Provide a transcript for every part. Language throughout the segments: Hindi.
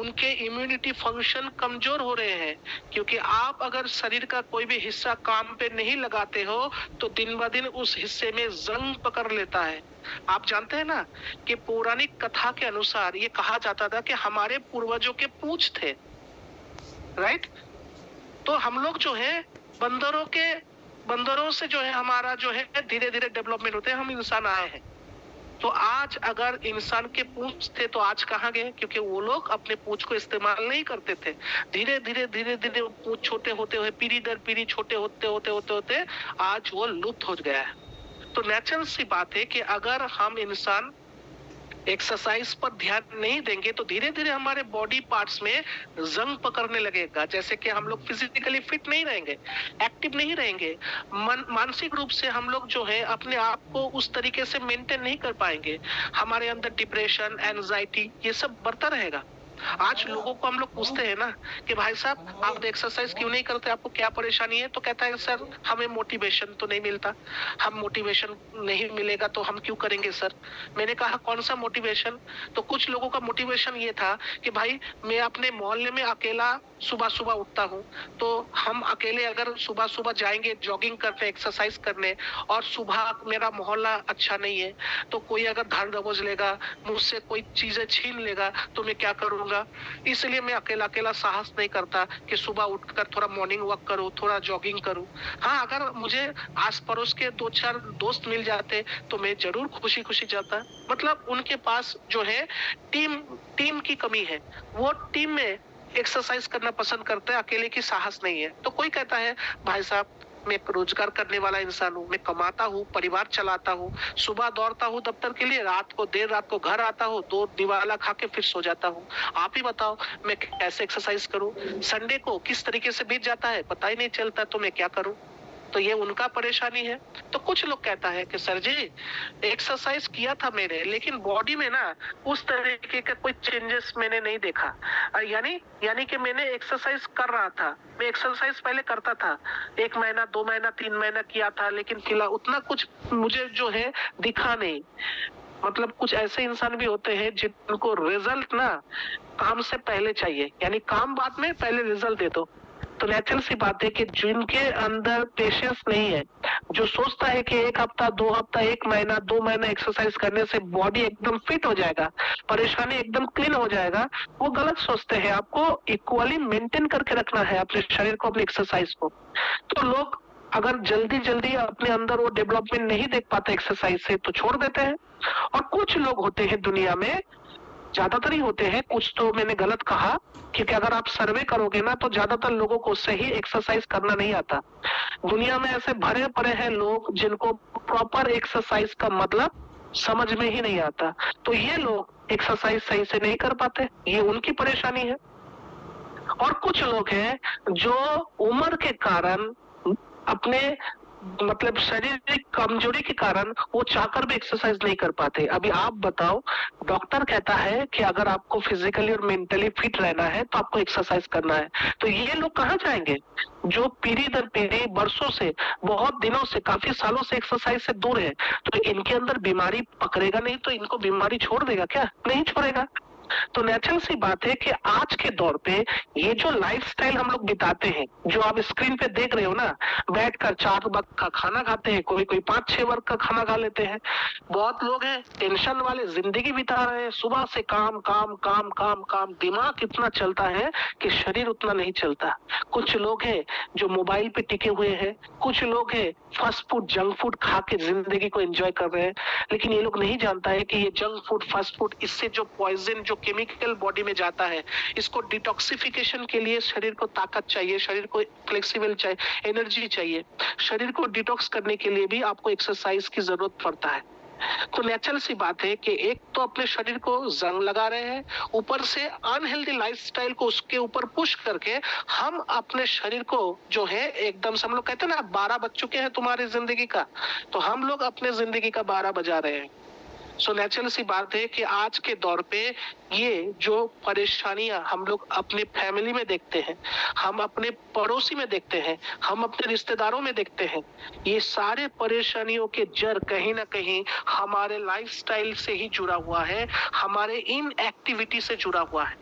उनके इम्यूनिटी फंक्शन कमजोर हो रहे हैं, क्योंकि आप अगर शरीर का कोई भी हिस्सा काम पे नहीं लगाते हो तो दिन ब दिन उस हिस्से में जंग पकड़ लेता है। आप जानते हैं ना कि पौराणिक कथा के अनुसार ये कहा जाता था कि हमारे पूर्वजों के पूंछ थे, राइट? तो हम लोग जो है बंदरों से जो है हमारा जो है धीरे धीरे डेवलपमेंट होते हैं, हम इंसान आए हैं। तो आज अगर इंसान के पूंछ थे तो आज कहाँ गए? क्योंकि वो लोग अपने पूंछ को इस्तेमाल नहीं करते थे। धीरे धीरे वो पूंछ छोटे होते हुए पीढ़ी दर पीढ़ी छोटे होते आज वो लुप्त हो गया है। तो नेचुरल सी बात है कि अगर हम इंसान एक्सरसाइज पर ध्यान नहीं देंगे तो धीरे धीरे हमारे बॉडी पार्ट्स में जंग पकड़ने लगेगा। जैसे कि हम लोग फिजिकली फिट नहीं रहेंगे, एक्टिव नहीं रहेंगे, मानसिक रूप से हम लोग जो है अपने आप को उस तरीके से मेंटेन नहीं कर पाएंगे। हमारे अंदर डिप्रेशन, एंजाइटी ये सब बढ़ता रहेगा। आज लोगों को हम लोग पूछते हैं ना कि भाई साहब आप एक्सरसाइज क्यों नहीं करते, आपको क्या परेशानी है? तो कहता है सर हमें मोटिवेशन तो नहीं मिलता। हम मोटिवेशन नहीं मिलेगा तो हम क्यों करेंगे सर? मैंने कहा कौन सा मोटिवेशन? तो कुछ लोगों का मोटिवेशन ये था कि भाई मैं अपने मोहल्ले में अकेला सुबह सुबह उठता हूँ, तो हम अकेले अगर सुबह सुबह जाएंगे जॉगिंग करने, एक्सरसाइज करने, और सुबह मेरा मोहल्ला अच्छा नहीं है तो कोई अगर धान दबोच लेगा, मुझसे कोई चीजें छीन लेगा तो मैं क्या करूंगा? इसलिए मैं अकेला साहस नहीं करता कि सुबह उठकर थोड़ा मॉर्निंग वॉक करूं, थोड़ा जॉगिंग करूं। हाँ, अगर मुझे आस पड़ोस के 2-4 दोस्त मिल जाते तो मैं जरूर खुशी खुशी जाता। मतलब उनके पास जो है टीम की कमी है, वो टीम में एक्सरसाइज करना पसंद करते हैं, अकेले की साहस नहीं है। तो कोई कहता है भाई साहब मैं रोजगार करने वाला इंसान हूँ, मैं कमाता हूँ, परिवार चलाता हूँ, सुबह दौड़ता हूँ दफ्तर के लिए, देर रात को घर आता हूँ, 2 निवाला खा के फिर सो जाता हूँ। आप ही बताओ मैं कैसे एक्सरसाइज करूँ? संडे को किस तरीके से बीत जाता है पता ही नहीं चलता, तो मैं क्या करूँ? तो ये उनका परेशानी है। तो कुछ लोग कहता है कि सर जी एक्सरसाइज किया था मैंने, लेकिन बॉडी में ना उस तरीके का कोई चेंजेस मैंने नहीं देखा। यानी कि मैंने एक्सरसाइज कर रहा था, मैं एक्सरसाइज पहले करता था, 1 महीना 2 महीना 3 महीना किया था, लेकिन फिलहाल उतना कुछ मुझे जो है दिखा नहीं। मतलब कुछ ऐसे इंसान भी होते हैं जिनको रिजल्ट ना काम से पहले चाहिए, यानी काम बाद में, पहले रिजल्ट दे दो। तो नेचुरल सी बात है कि जिनके अंदर पेशेंस नहीं है, जो सोचता है कि 1 हफ्ता 2 हफ्ता 1 महीना 2 महीना एक्सरसाइज करने से बॉडी एकदम फिट हो जाएगा, परेशानी एकदम क्लीन हो जाएगा, वो गलत सोचते हैं। आपको इक्वली मेंटेन करके रखना है अपने शरीर को, अपने एक्सरसाइज को। तो लोग अगर जल्दी अपने अंदर वो डेवलपमेंट नहीं देख पाते एक्सरसाइज से तो छोड़ देते हैं। और कुछ लोग होते हैं दुनिया में, ज्यादातर ही होते हैं, कुछ तो मैंने गलत कहा, क्योंकि अगर आप सर्वे करोगे ना तो ज्यादातर लोगों को सही एक्सरसाइज करना नहीं आता। दुनिया में ऐसे भरे पड़े हैं लोग जिनको प्रॉपर एक्सरसाइज का मतलब समझ में ही नहीं आता। तो ये लोग एक्सरसाइज सही से नहीं कर पाते, ये उनकी परेशानी है। और कुछ लोग हैं जो उम्र के कारण, अपने मतलब शारीरिक कमजोरी के कारण वो चाहकर भी एक्सरसाइज नहीं कर पाते। अभी आप बताओ, डॉक्टर कहता है कि अगर आपको फिजिकली और मेंटली फिट रहना है तो आपको एक्सरसाइज करना है, तो ये लोग कहाँ जाएंगे जो पीढ़ी दर पीढ़ी वर्षों से, बहुत दिनों से, काफी सालों से एक्सरसाइज से दूर है? तो इनके अंदर बीमारी पकड़ेगा नहीं तो इनको बीमारी छोड़ देगा क्या? नहीं छोड़ेगा। तो नेचुरल सी बात है कि आज के दौर पे ये जो लाइफस्टाइल हम लोग बिताते हैं, जो आप स्क्रीन पे देख रहे हो ना, बैठकर 4 वक्त का खाना खाते हैं, कोई 5-6 वक्त का खाना खा लेते हैं। बहुत लोग हैं टेंशन वाले जिंदगी बिता रहे हैं, सुबह से काम काम काम काम काम, दिमाग इतना चलता है कि शरीर उतना नहीं चलता। कुछ लोग हैं जो मोबाइल पे टिके हुए हैं, कुछ लोग हैं फास्ट फूड, जंक फूड खा के जिंदगी को एंजॉय कर रहे हैं। लेकिन ये लोग नहीं जानता है कि ये जंक फूड, फास्ट फूड, इससे जो पॉइजन, जो केमिकल बॉडी में जाता है, इसको डिटॉक्सिफिकेशन के लिए शरीर को ताकत चाहिए, शरीर को फ्लेक्सिबल चाहिए, एनर्जी चाहिए। शरीर को डिटॉक्स करने के लिए भी आपको एक्सरसाइज की जरूरत पड़ता है। तो नेचुरल सी बात है कि एक तो अपने शरीर को जंग लगा रहे हैं, ऊपर से अनहेल्दी लाइफस्टाइल को उसके ऊपर पुश करके हम अपने शरीर को जो है एकदम से, हम लोग कहते हैं ना 12 बज चुके हैं तुम्हारी जिंदगी का, तो हम लोग अपने जिंदगी का 12 बजा रहे हैं। सो नेचुरल सी बात है कि आज के दौर पे ये जो परेशानियां हम लोग अपने फैमिली में देखते हैं, हम अपने पड़ोसी में देखते हैं, हम अपने रिश्तेदारों में देखते हैं, ये सारे परेशानियों के जड़ कहीं ना कहीं हमारे लाइफस्टाइल से ही जुड़ा हुआ है, हमारे इन एक्टिविटी से जुड़ा हुआ है।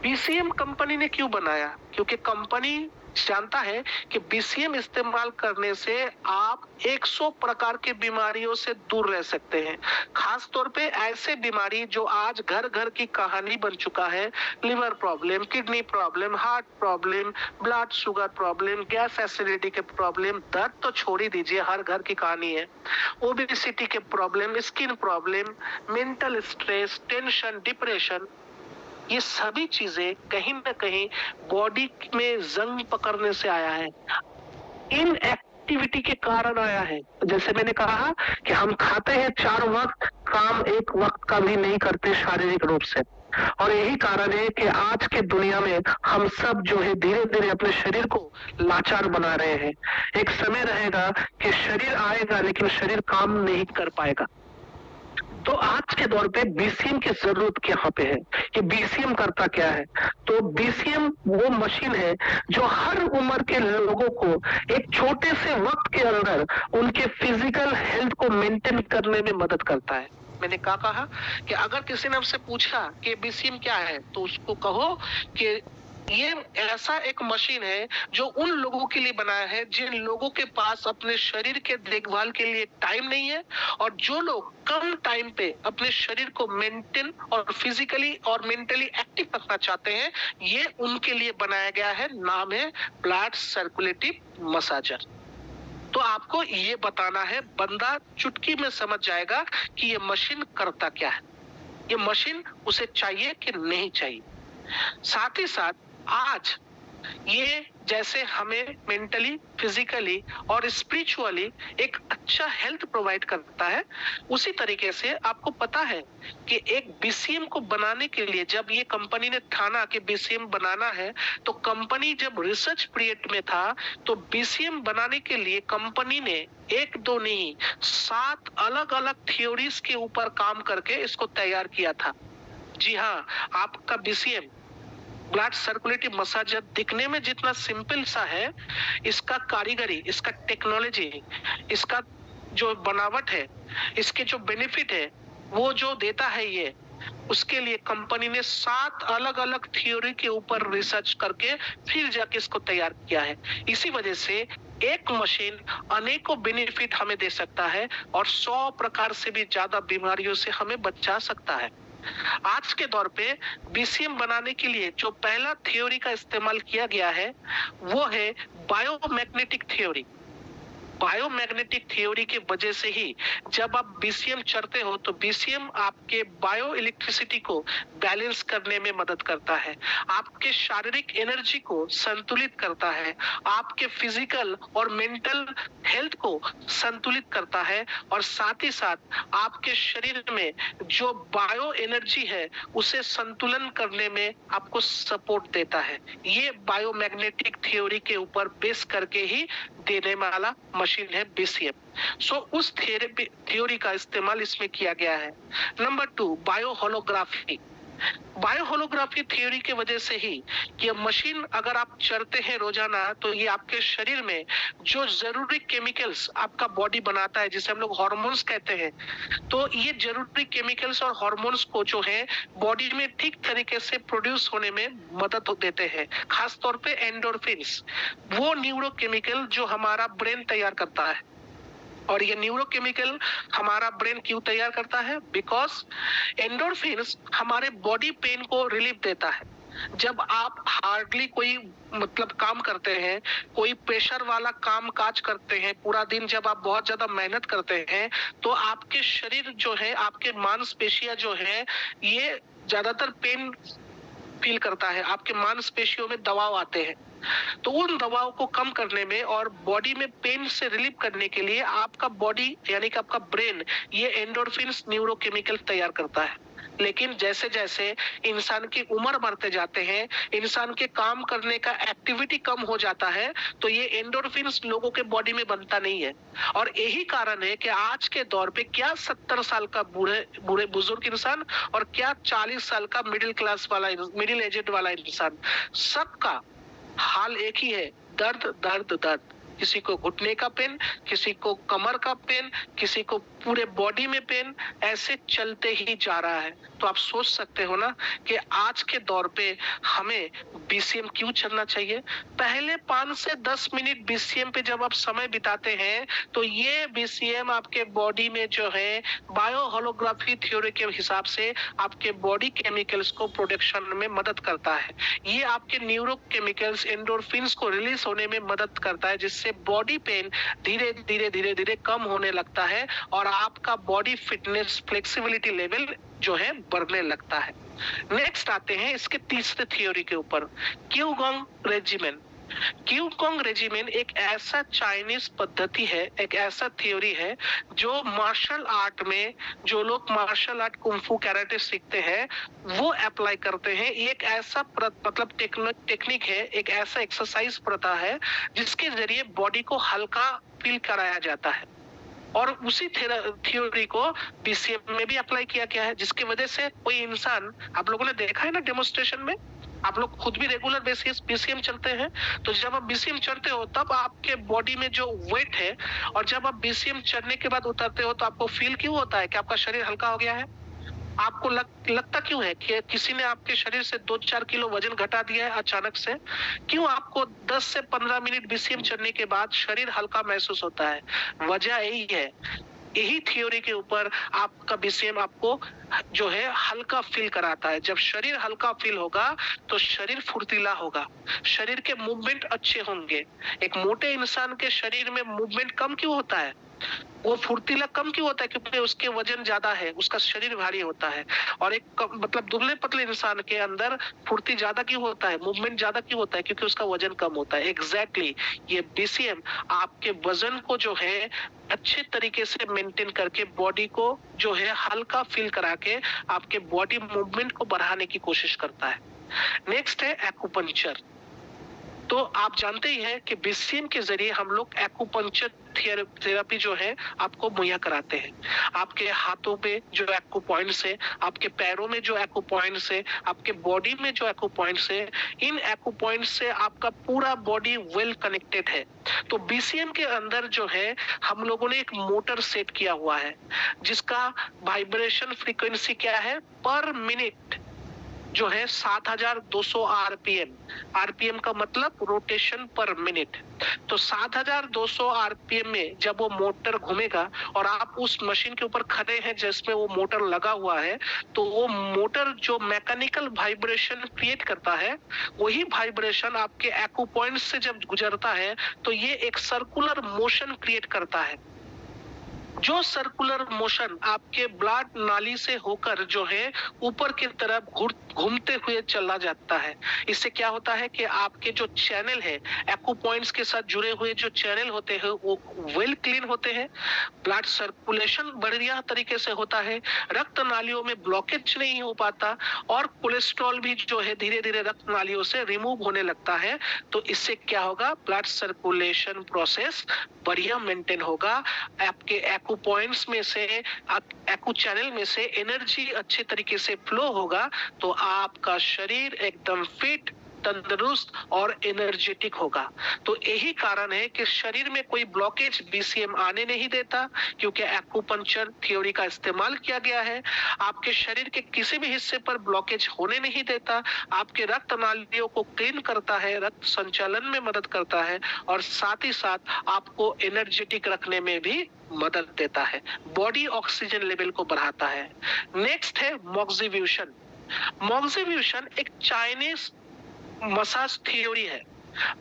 बीसीएम कंपनी ने क्यों बनाया? क्योंकि कंपनी जानता है कि बीसीएम इस्तेमाल करने से आप 100 प्रकार की बीमारियों से दूर रह सकते हैं। खास तौर पे ऐसे बीमारी जो आज घर घर की कहानी बन चुका है, liver problem, kidney problem, heart problem, blood sugar problem, gas acidity के प्रॉब्लम, दर्द तो छोड़ ही दीजिए, हर घर की कहानी है। ओबेसिटी के problem, skin problem, mental stress, tension, depression, ये सभी चीजें कहीं ना कहीं बॉडी में जंग पकड़ने से आया है, इन एक्टिविटी के कारण आया है। जैसे मैंने कहा कि हम खाते हैं 4 वक्त, काम 1 वक्त का भी नहीं करते शारीरिक रूप से, और यही कारण है कि आज के दुनिया में हम सब जो है धीरे धीरे अपने शरीर को लाचार बना रहे हैं। एक समय रहेगा कि शरीर आएगा लेकिन शरीर काम नहीं कर पाएगा। तो आज के दौर पे बीसीएम की जरूरत यहाँ पे है कि बीसीएम करता क्या है। तो बीसीएम वो मशीन है जो हर उम्र के लोगों को एक छोटे से वक्त के अंदर उनके फिजिकल हेल्थ को मेंटेन करने में मदद करता है। मैंने क्या कहा कि अगर किसी ने आपसे पूछा कि बीसीएम क्या है, तो उसको कहो कि ये ऐसा एक मशीन है जो उन लोगों के लिए बनाया है जिन लोगों के पास अपने शरीर के देखभाल के लिए टाइम नहीं है, और जो लोग कम टाइम पे अपने शरीर को मेंटेन और फिजिकली और मेंटली एक्टिव रखना चाहते हैं, ये उनके लिए बनाया गया है। नाम है ब्लड सर्कुलेटिव मसाजर। तो आपको ये बताना है, बंदा चुटकी में समझ जाएगा कि ये मशीन करता क्या है, ये मशीन उसे चाहिए कि नहीं चाहिए। साथ ही साथ आज ये जैसे हमें मेंटली, फिजिकली और स्पिरिचुअली एक अच्छा हेल्थ प्रोवाइड करता है, उसी तरीके से आपको पता है कि एक बीसीएम को बनाने के लिए जब ये कंपनी ने ठाना कि बीसीएम बनाना है, तो कंपनी जब रिसर्च पीरियड में था तो बीसीएम बनाने के लिए कंपनी ने 1-2 नहीं 7 अलग अलग थ्योरीज के ऊपर काम करके इसको तैयार किया था। जी हाँ, आपका बीसीएम ब्लड सर्कुलेटिव मसाजर दिखने में जितना सिंपल सा है, इसका कारीगरी, इसका टेक्नोलॉजी, इसका जो बनावट है, इसके जो बेनिफिट है, वो जो देता है ये, उसके लिए कंपनी ने 7 अलग अलग थ्योरी के ऊपर रिसर्च करके फिर जाके इसको तैयार किया है। इसी वजह से एक मशीन अनेकों बेनिफिट हमें दे सकता है और 100 प्रकार से भी ज्यादा बीमारियों से हमें बचा सकता है। आज के दौर पे बीसीएम बनाने के लिए जो पहला थ्योरी का इस्तेमाल किया गया है वो है बायोमैग्नेटिक थ्योरी। बायोमैग्नेटिक थ्योरी की वजह से ही जब आप बीसीएम चढ़ते हो तो बीसीएम आपके बायो इलेक्ट्रिसिटी को बैलेंस करने में मदद करता है, आपके शारीरिक एनर्जी को संतुलित करता है, आपके फिजिकल और मेंटल हेल्थ को संतुलित करता है, और साथ ही साथ आपके शरीर में जो बायो एनर्जी है उसे संतुलन करने में आपको सपोर्ट देता है। ये बायोमैग्नेटिक थ्योरी के ऊपर बेस करके ही देने वाला मशीन है बीसीएम। सो उस थ्योरी का इस्तेमाल इसमें किया गया है। Number 2, bio holography. Bio holography theory के वजह से ही कि मशीन अगर आप चढ़ते हैं रोजाना तो ये आपके शरीर में जो जरूरी केमिकल्स आपका बॉडी बनाता है, जिसे हम लोग हार्मोन्स कहते हैं, तो ये जरूरी केमिकल्स और हार्मोन्स को जो है बॉडी में ठीक तरीके से प्रोड्यूस होने में मदद देते हैं। खास तौर पे एंडोर्फिन्स, वो न्यूरोकेमिकल जो हमारा ब्रेन तैयार करता है। और ये न्यूरोकेमिकल हमारा ब्रेन क्यों तैयार करता है? बिकॉज एंडोर्फिन्स हमारे बॉडी पेन को रिलीफ देता है। जब आप हार्डली कोई मतलब काम करते हैं, कोई प्रेशर वाला काम काज करते हैं, पूरा दिन जब आप बहुत ज्यादा मेहनत करते हैं, तो आपके शरीर जो है, आपके मांसपेशियां जो है, ये ज्यादातर पेन फील करता है, आपके मांसपेशियों में दबाव आते हैं। तो उन दबाव को कम करने में और बॉडी में पेन से रिलीफ करने के लिए आपका बॉडी यानी कि आपका ब्रेन ये एंडोर्फिन्स न्यूरोकेमिकल तैयार करता है। लेकिन जैसे जैसे इंसान की उम्र बढ़ते जाते हैं, इंसान के काम करने का एक्टिविटी कम हो जाता है, तो ये एंडोर्फिन्स लोगों के बॉडी में बनता नहीं है। और यही कारण है कि आज के दौर पे क्या 70 साल का बूढ़े बुजुर्ग इंसान और क्या 40 साल का मिडिल क्लास वाला, मिडिल एजेड वाला इंसान, सबका हाल एक ही है, दर्द दर्द दर्द। किसी को घुटने का पेन, किसी को कमर का पेन, किसी को पूरे बॉडी में पेन, ऐसे चलते ही जा रहा है। तो आप सोच सकते हो ना कि आज के दौर पे हमें बीसीएम क्यों चलना चाहिए। पहले 5 से 10 मिनट बीसीएम पे जब आप समय बिताते हैं तो ये बीसीएम आपके बॉडी में जो है बायो होलोग्राफी थ्योरी के हिसाब से आपके बॉडी केमिकल्स को प्रोडक्शन में मदद करता है। ये आपके न्यूरोकेमिकल्स एंडोर्फिन्स को रिलीज होने में मदद करता है, जिससे बॉडी पेन धीरे धीरे कम होने लगता है और आपका बॉडी फिटनेस फ्लेक्सिबिलिटी लेवल जो है बढ़ने लगता है। नेक्स्ट आते हैं इसके तीसरे थ्योरी के ऊपर, क्यूगोंग रेजिमेन। क्यूगोंग रेजिमेन एक ऐसा चाइनीज पद्धति है, एक ऐसा थ्योरी है जो मार्शल आर्ट में जो लोग मार्शल आर्ट कुंफू कैराटे सीखते हैं वो अप्लाई करते हैं। एक ऐसा मतलब टेक्निक है, एक ऐसा एक्सरसाइज प्रथा है जिसके जरिए बॉडी को हल्का फील कराया जाता है और उसी थ्योरी को बीसीएम में भी अप्लाई किया गया है, जिसकी वजह से कोई इंसान, आप लोगों ने देखा है ना डेमोन्स्ट्रेशन में, आप लोग खुद भी रेगुलर बेसिस बीसीएम चलते हैं, तो जब आप बीसीएम चढ़ते हो तब आपके बॉडी में जो वेट है और जब आप बीसीएम चढ़ने के बाद उतरते हो तो आपको फील क्यों होता है कि आपका शरीर हल्का हो गया है। आपको लगता क्यों है कि किसी ने आपके शरीर से 2-4 किलो वजन घटा दिया है अचानक से। क्यों आपको 10 से 15 मिनट बीसीएम चढ़ने के बाद शरीर हल्का महसूस होता है। वजह यही है, यही थ्योरी के ऊपर आपका बीसीएम आपको जो है हल्का फील कराता है। जब शरीर हल्का फील होगा तो शरीर फुर्तीला होगा, शरीर के मूवमेंट अच्छे होंगे। एक मोटे इंसान के शरीर में मूवमेंट कम क्यों होता है, वो फुर्तीला कम क्यों होता है, क्योंकि उसके वजन ज्यादा है, उसका शरीर भारी होता है। और एक मतलब दुबले पतले इंसान के अंदर फुर्ती ज्यादा क्यों होता है, मूवमेंट ज्यादा क्यों होता है, क्योंकि उसका वजन कम होता है। एग्जैक्टली ये बीसीएम आपके वजन को जो है अच्छे तरीके से मेंटेन करके बॉडी को जो है हल्का फील करा के आपके बॉडी मूवमेंट को बढ़ाने की कोशिश करता है। नेक्स्ट है एक्यूपंक्चर। तो आप जानते ही हैं कि बीसीएम के जरिए हम लोग एक्यूपंक्चर थेरेपी जो है आपको मुहैया कराते हैं। आपके हाथों पे जो एक्यू पॉइंट्स है, आपके पैरों में जो एक्यू पॉइंट्स है, आपके बॉडी में जो एक्यू पॉइंट्स है, इन एक्यू पॉइंट्स से आपका पूरा बॉडी वेल कनेक्टेड है। तो बीसीएम के अंदर जो है हम लोगों ने एक मोटर सेट किया हुआ है जिसका वाइब्रेशन फ्रीक्वेंसी क्या है, पर मिनट जो है 7200 आरपीएम। आरपीएम का मतलब रोटेशन पर मिनट। तो 7200 आरपीएम में जब वो मोटर घूमेगा और आप उस मशीन के ऊपर खड़े हैं जिसमें वो मोटर लगा हुआ है, तो वो मोटर जो मैकेनिकल वाइब्रेशन क्रिएट करता है, वही वाइब्रेशन आपके एक्यू पॉइंट से जब गुजरता है तो ये एक सर्कुलर मोशन क्रिएट करता है। जो सर्कुलर मोशन आपके ब्लड नाली से होकर जो है ऊपर की तरफ घूमते हुए चला जाता है। इससे क्या होता है कि आपके जो चैनल है, एक्यू पॉइंट्स के साथ जुड़े हुए जो चैनल होते हैं वो वेल क्लीन होते हैं, ब्लड सर्कुलेशन बढ़िया तरीके से होता है, रक्त नालियों में ब्लॉकेज नहीं हो पाता और कोलेस्ट्रॉल भी जो है धीरे धीरे रक्त नालियों से रिमूव होने लगता है। तो इससे क्या होगा, ब्लड सर्कुलेशन प्रोसेस बढ़िया मेंटेन होगा, आपके एक्यू पॉइंट्स में से, एक्यू चैनल में से एनर्जी अच्छे तरीके से फ्लो होगा, तो आपका शरीर एकदम फिट, तंदुरुस्त और एनर्जेटिक होगा। तो यही कारण है कि शरीर में कोई ब्लॉकेज बीसीएम आने नहीं देता, क्योंकि एक्यूपंक्चर थ्योरी का इस्तेमाल किया गया है। आपके शरीर के किसी भी हिस्से पर ब्लॉकेज होने नहीं देता, आपके रक्त नालियों को क्लीन करता है, रक्त संचालन में मदद करता है और साथ ही साथ आपको एनर्जेटिक रखने में भी मदद देता है, बॉडी ऑक्सीजन लेवल को बढ़ाता है। नेक्स्ट है मॉक्सिफ्यूशन। मॉक्सिफ्यूशन एक चाइनीज मसाज थ्योरी है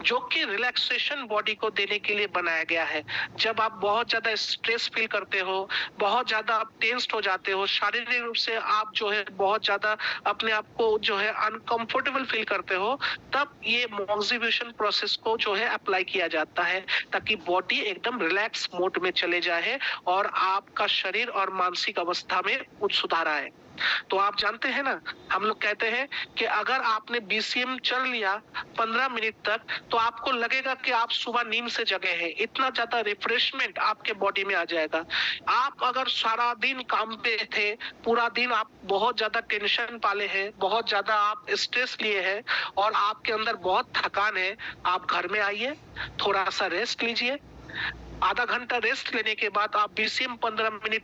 जो कि रिलैक्सेशन बॉडी को देने के लिए बनाया गया है। जब आप बहुत ज्यादा स्ट्रेस फील करते हो, बहुत ज्यादा आप टेंस्ड हो जाते हो, शारीरिक रूप से आप जो है बहुत ज्यादा अपने आप को जो है अनकंफर्टेबल फील करते हो, तब ये मॉक्सिफ्यूशन प्रोसेस को जो है अप्लाई किया जाता है ताकि बॉडी एकदम रिलैक्स मोड में चले जाए और आपका शरीर और मानसिक अवस्था में कुछ सुधार आए। तो आप जानते हैं ना, हम लोग कहते हैं कि अगर आपने बीसीएम चल लिया 15 मिनट तक, तो आपको लगेगा कि आप सुबह नींद से जगे हैं, इतना ज्यादा रिफ्रेशमेंट आपके बॉडी में आ जाएगा। आप अगर सारा दिन काम पे थे, पूरा दिन आप बहुत ज्यादा टेंशन पाले हैं, बहुत ज्यादा आप स्ट्रेस लिए हैं और आपके अंदर बहुत थकान है, आप घर में आइए, थोड़ा सा रेस्ट लीजिए, आधा घंटा रेस्ट लेने के बाद आप बीसीएम 15 मिनट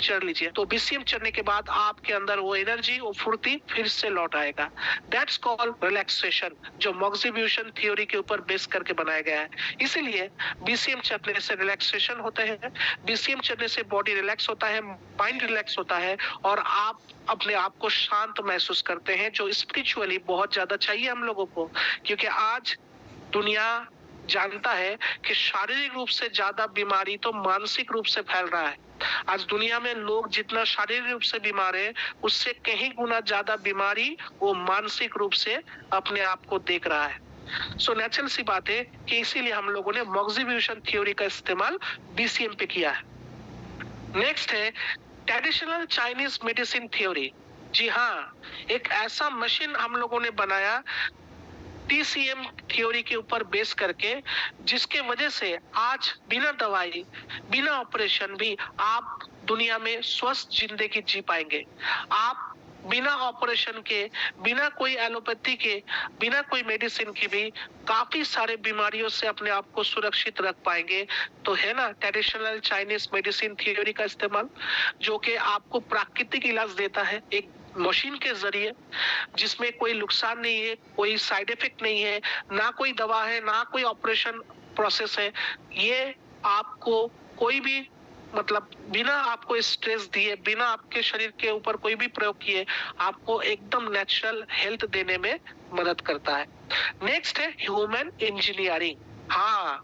चढ़ लीजिए, तो बीसीएम चढ़ने के बाद आपके अंदर वो एनर्जी, वो फुर्ती फिर से लौट आएगा। दैट्स कॉल्ड रिलैक्सेशन, जो मॉक्सिब्यूशन थ्योरी के ऊपर बेस करके बनाया गया है। इसीलिए बीसीएम चढ़ने से रिलैक्सेशन होते हैं, बीसीएम चढ़ने से बॉडी रिलैक्स होता है, माइंड रिलैक्स होता है और आप अपने आप को शांत महसूस करते हैं, जो स्पिरिचुअली बहुत ज्यादा चाहिए हम लोगों को। क्योंकि आज दुनिया जानता है कि शारीरिक रूप से ज्यादा बीमारी तो मानसिक रूप से फैल रहा है। आज दुनिया में लोग जितना शारीरिक रूप से बीमार है, उससे कहीं गुना ज्यादा बीमारी वो मानसिक रूप से अपने आप को देख रहा है। सो नेचुरल सी बात है कि इसीलिए हम लोगों ने मॉक्सिब्यूशन थ्योरी का इस्तेमाल बीसीएम पे किया है। नेक्स्ट है ट्रेडिशनल चाइनीज मेडिसिन थ्योरी। जी हाँ, एक ऐसा मशीन हम लोगों ने बनाया टीसीएम थ्योरी के ऊपर बेस करके, जिसके वजह से आज बिना दवाई, बिना ऑपरेशन भी आप दुनिया में स्वस्थ जिंदगी जी पाएंगे। आप बिना ऑपरेशन के, बिना कोई एलोपैथी के, बिना कोई मेडिसिन के भी काफी सारे बीमारियों से अपने आप को सुरक्षित रख पाएंगे। तो है ना ट्रेडिशनल चाइनीज मेडिसिन थ्योरी का इस्तेमाल, जो कि आपको प्राकृतिक इलाज देता है एक मशीन के जरिए, जिसमें कोई नुकसान नहीं है, कोई साइड इफेक्ट नहीं है, ना कोई दवा है, ना कोई ऑपरेशन प्रोसेस है। ये आपको कोई भी मतलब बिना आपको स्ट्रेस दिए, बिना आपके शरीर के ऊपर कोई भी प्रयोग किए, आपको एकदम नेचुरल हेल्थ देने में मदद करता है। नेक्स्ट है ह्यूमन इंजीनियरिंग। हाँ,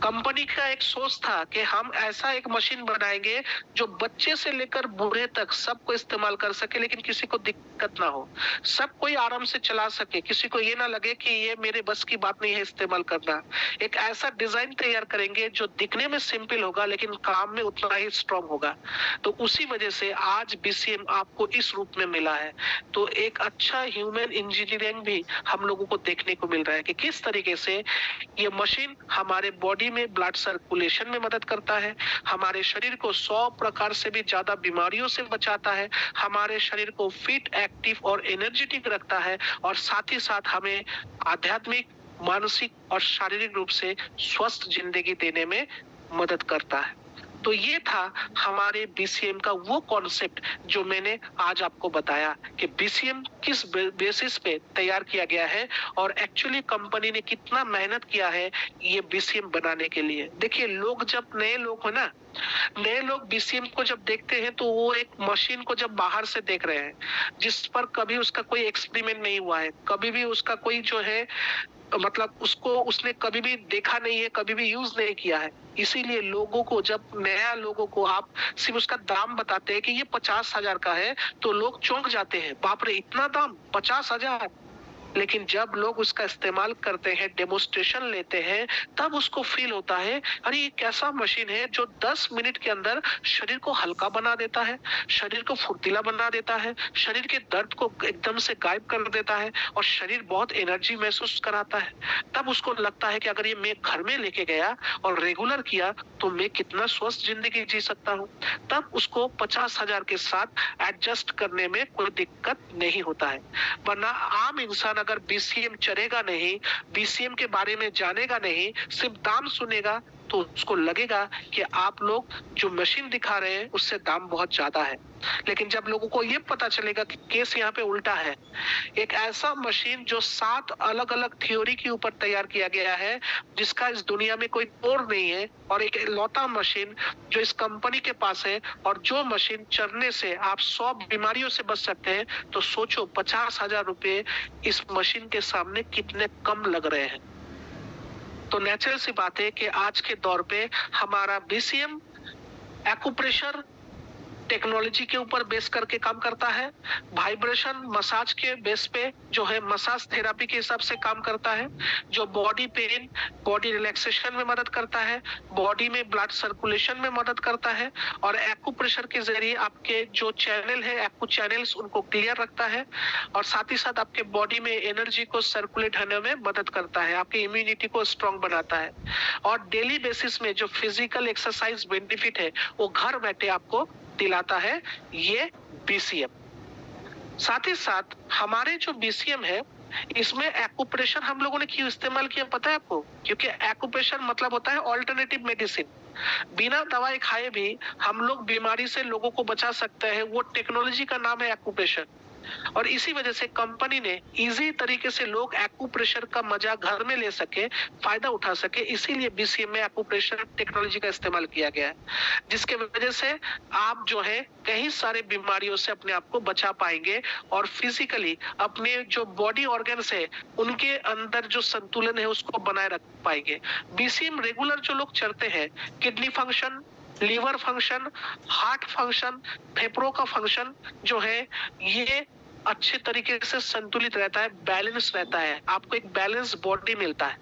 कंपनी का एक सोच था कि हम ऐसा एक मशीन बनाएंगे जो बच्चे से लेकर बूढ़े तक सबको इस्तेमाल कर सके, लेकिन किसी को दिक्कत ना हो, सब कोई आराम से चला सके, किसी को ये ना लगे कि ये मेरे बस की बात नहीं है इस्तेमाल करना। एक ऐसा डिजाइन तैयार करेंगे जो दिखने में सिंपल होगा लेकिन काम में उतना ही स्ट्रॉन्ग होगा। तो उसी वजह से आज बीसीएम आपको इस रूप में मिला है। तो एक अच्छा ह्यूमन इंजीनियरिंग भी हम लोगों को देखने को मिल रहा है कि किस तरीके से ये मशीन हमारे बॉडी में ब्लड सर्कुलेशन में मदद करता है, हमारे शरीर को 100 प्रकार से भी ज्यादा बीमारियों से बचाता है, हमारे शरीर को फिट, एक्टिव और एनर्जेटिक रखता है और साथ ही साथ हमें आध्यात्मिक, मानसिक और शारीरिक रूप से स्वस्थ जिंदगी देने में मदद करता है। तो ये था हमारे बीसीएम का वो कॉन्सेप्ट जो मैंने आज आपको बताया कि बीसीएम किस बेसिस पे तैयार किया गया है और एक्चुअली कंपनी ने कितना मेहनत किया है ये बीसीएम बनाने के लिए। देखिए, लोग जब नए लोग हो ना, नए लोग बीसीएम को जब देखते हैं तो वो एक मशीन को जब बाहर से देख रहे हैं, जिस पर कभी उसका कोई एक्सपेरिमेंट नहीं हुआ है, कभी भी उसका कोई जो है मतलब उसको उसने कभी भी देखा नहीं है, कभी भी यूज नहीं किया है। इसीलिए लोगों को, जब नया लोगों को आप सिर्फ उसका दाम बताते हैं कि ये 50,000 का है, तो लोग चौंक जाते हैं, बाप रे इतना दाम, 50,000। लेकिन जब लोग उसका इस्तेमाल करते हैं, डेमोस्ट्रेशन लेते हैं, तब उसको फील होता है अरे ये कैसा मशीन है जो 10 मिनट के अंदर शरीर को हल्का बना देता है, शरीर को फुर्तीला बना देता है, शरीर के दर्द को एकदम से गायब कर देता है और शरीर बहुत एनर्जी महसूस कराता है। तब उसको लगता है कि अगर ये मैं घर में लेके गया और रेगुलर किया तो मैं कितना स्वस्थ जिंदगी जी सकता हूँ। तब उसको 50,000 के साथ एडजस्ट करने में कोई दिक्कत नहीं होता है। वरना आम इंसान अगर बीसीएम चलेगा नहीं, बीसीएम के बारे में जानेगा नहीं, सिर्फ दाम सुनेगा, तो उसको लगेगा कि आप लोग जो मशीन दिखा रहे हैं उससे दाम बहुत ज्यादा है। लेकिन जब लोगों को ये पता चलेगा कि केस यहाँ पे उल्टा है, एक ऐसा मशीन जो 7 अलग अलग थ्योरी के ऊपर तैयार किया गया है, जिसका इस दुनिया में कोई तोड़ नहीं है, और एक लौता मशीन जो इस कंपनी के पास है, और जो मशीन चलने से आप 100 बीमारियों से बच सकते हैं, तो सोचो 50,000 रुपए इस मशीन के सामने कितने कम लग रहे हैं। तो नेचुरल सी बात है कि आज के दौर पे हमारा बीसीएम, एक्यूप्रेशर, टेक्नोलॉजी के ऊपर बेस करके काम करता है। वाइब्रेशन मसाज के बेस पे जो है मसाज थेरेपी के हिसाब से काम करता है, जो बॉडी पेन, बॉडी रिलैक्सेशन में मदद करता है, बॉडी में ब्लड सर्कुलेशन में मदद करता है, और एक्यूप्रेशर के जरिए आपके जो चैनल है, एक्यू चैनल्स, उनको क्लियर रखता है, और साथ ही साथ आपके बॉडी में एनर्जी को सर्कुलेट होने में मदद करता है, आपकी इम्यूनिटी को स्ट्रांग बनाता है, और डेली बेसिस में जो फिजिकल एक्सरसाइज बेनिफिट है वो घर बैठे आपको दिलाता है ये बीसीएम। साथ ही साथ हमारे जो बीसीएम है इसमें एक्यूप्रेशर हम लोगों ने क्यों इस्तेमाल किया पता है आपको? क्योंकि एक्यूप्रेशर मतलब होता है ऑल्टरनेटिव मेडिसिन। बिना दवाई खाए भी हम लोग बीमारी से लोगों को बचा सकते हैं, वो टेक्नोलॉजी का नाम है एक्यूप्रेशर। और इसी वजह से कंपनी ने इजी तरीके से लोग एक्यूप्रेशर का मजा घर में ले सके, फायदा उठा सके, इसीलिए बीसीएम में एक्यूप्रेशर टेक्नोलॉजी का इस्तेमाल किया गया है, जिसके वजह से आप जो है कई सारे बीमारियों से अपने आप को बचा पाएंगे और फिजिकली अपने जो बॉडी ऑर्गन्स है उनके अंदर जो संतुलन है उसको बनाए रख पाएंगे। बीसीएम रेगुलर जो लोग चलते हैं, kidney function, liver function, heart function, फेफड़ों का फंक्शन जो है ये अच्छे तरीके से संतुलित रहता है, बैलेंस रहता है, आपको एक बैलेंस बॉडी मिलता है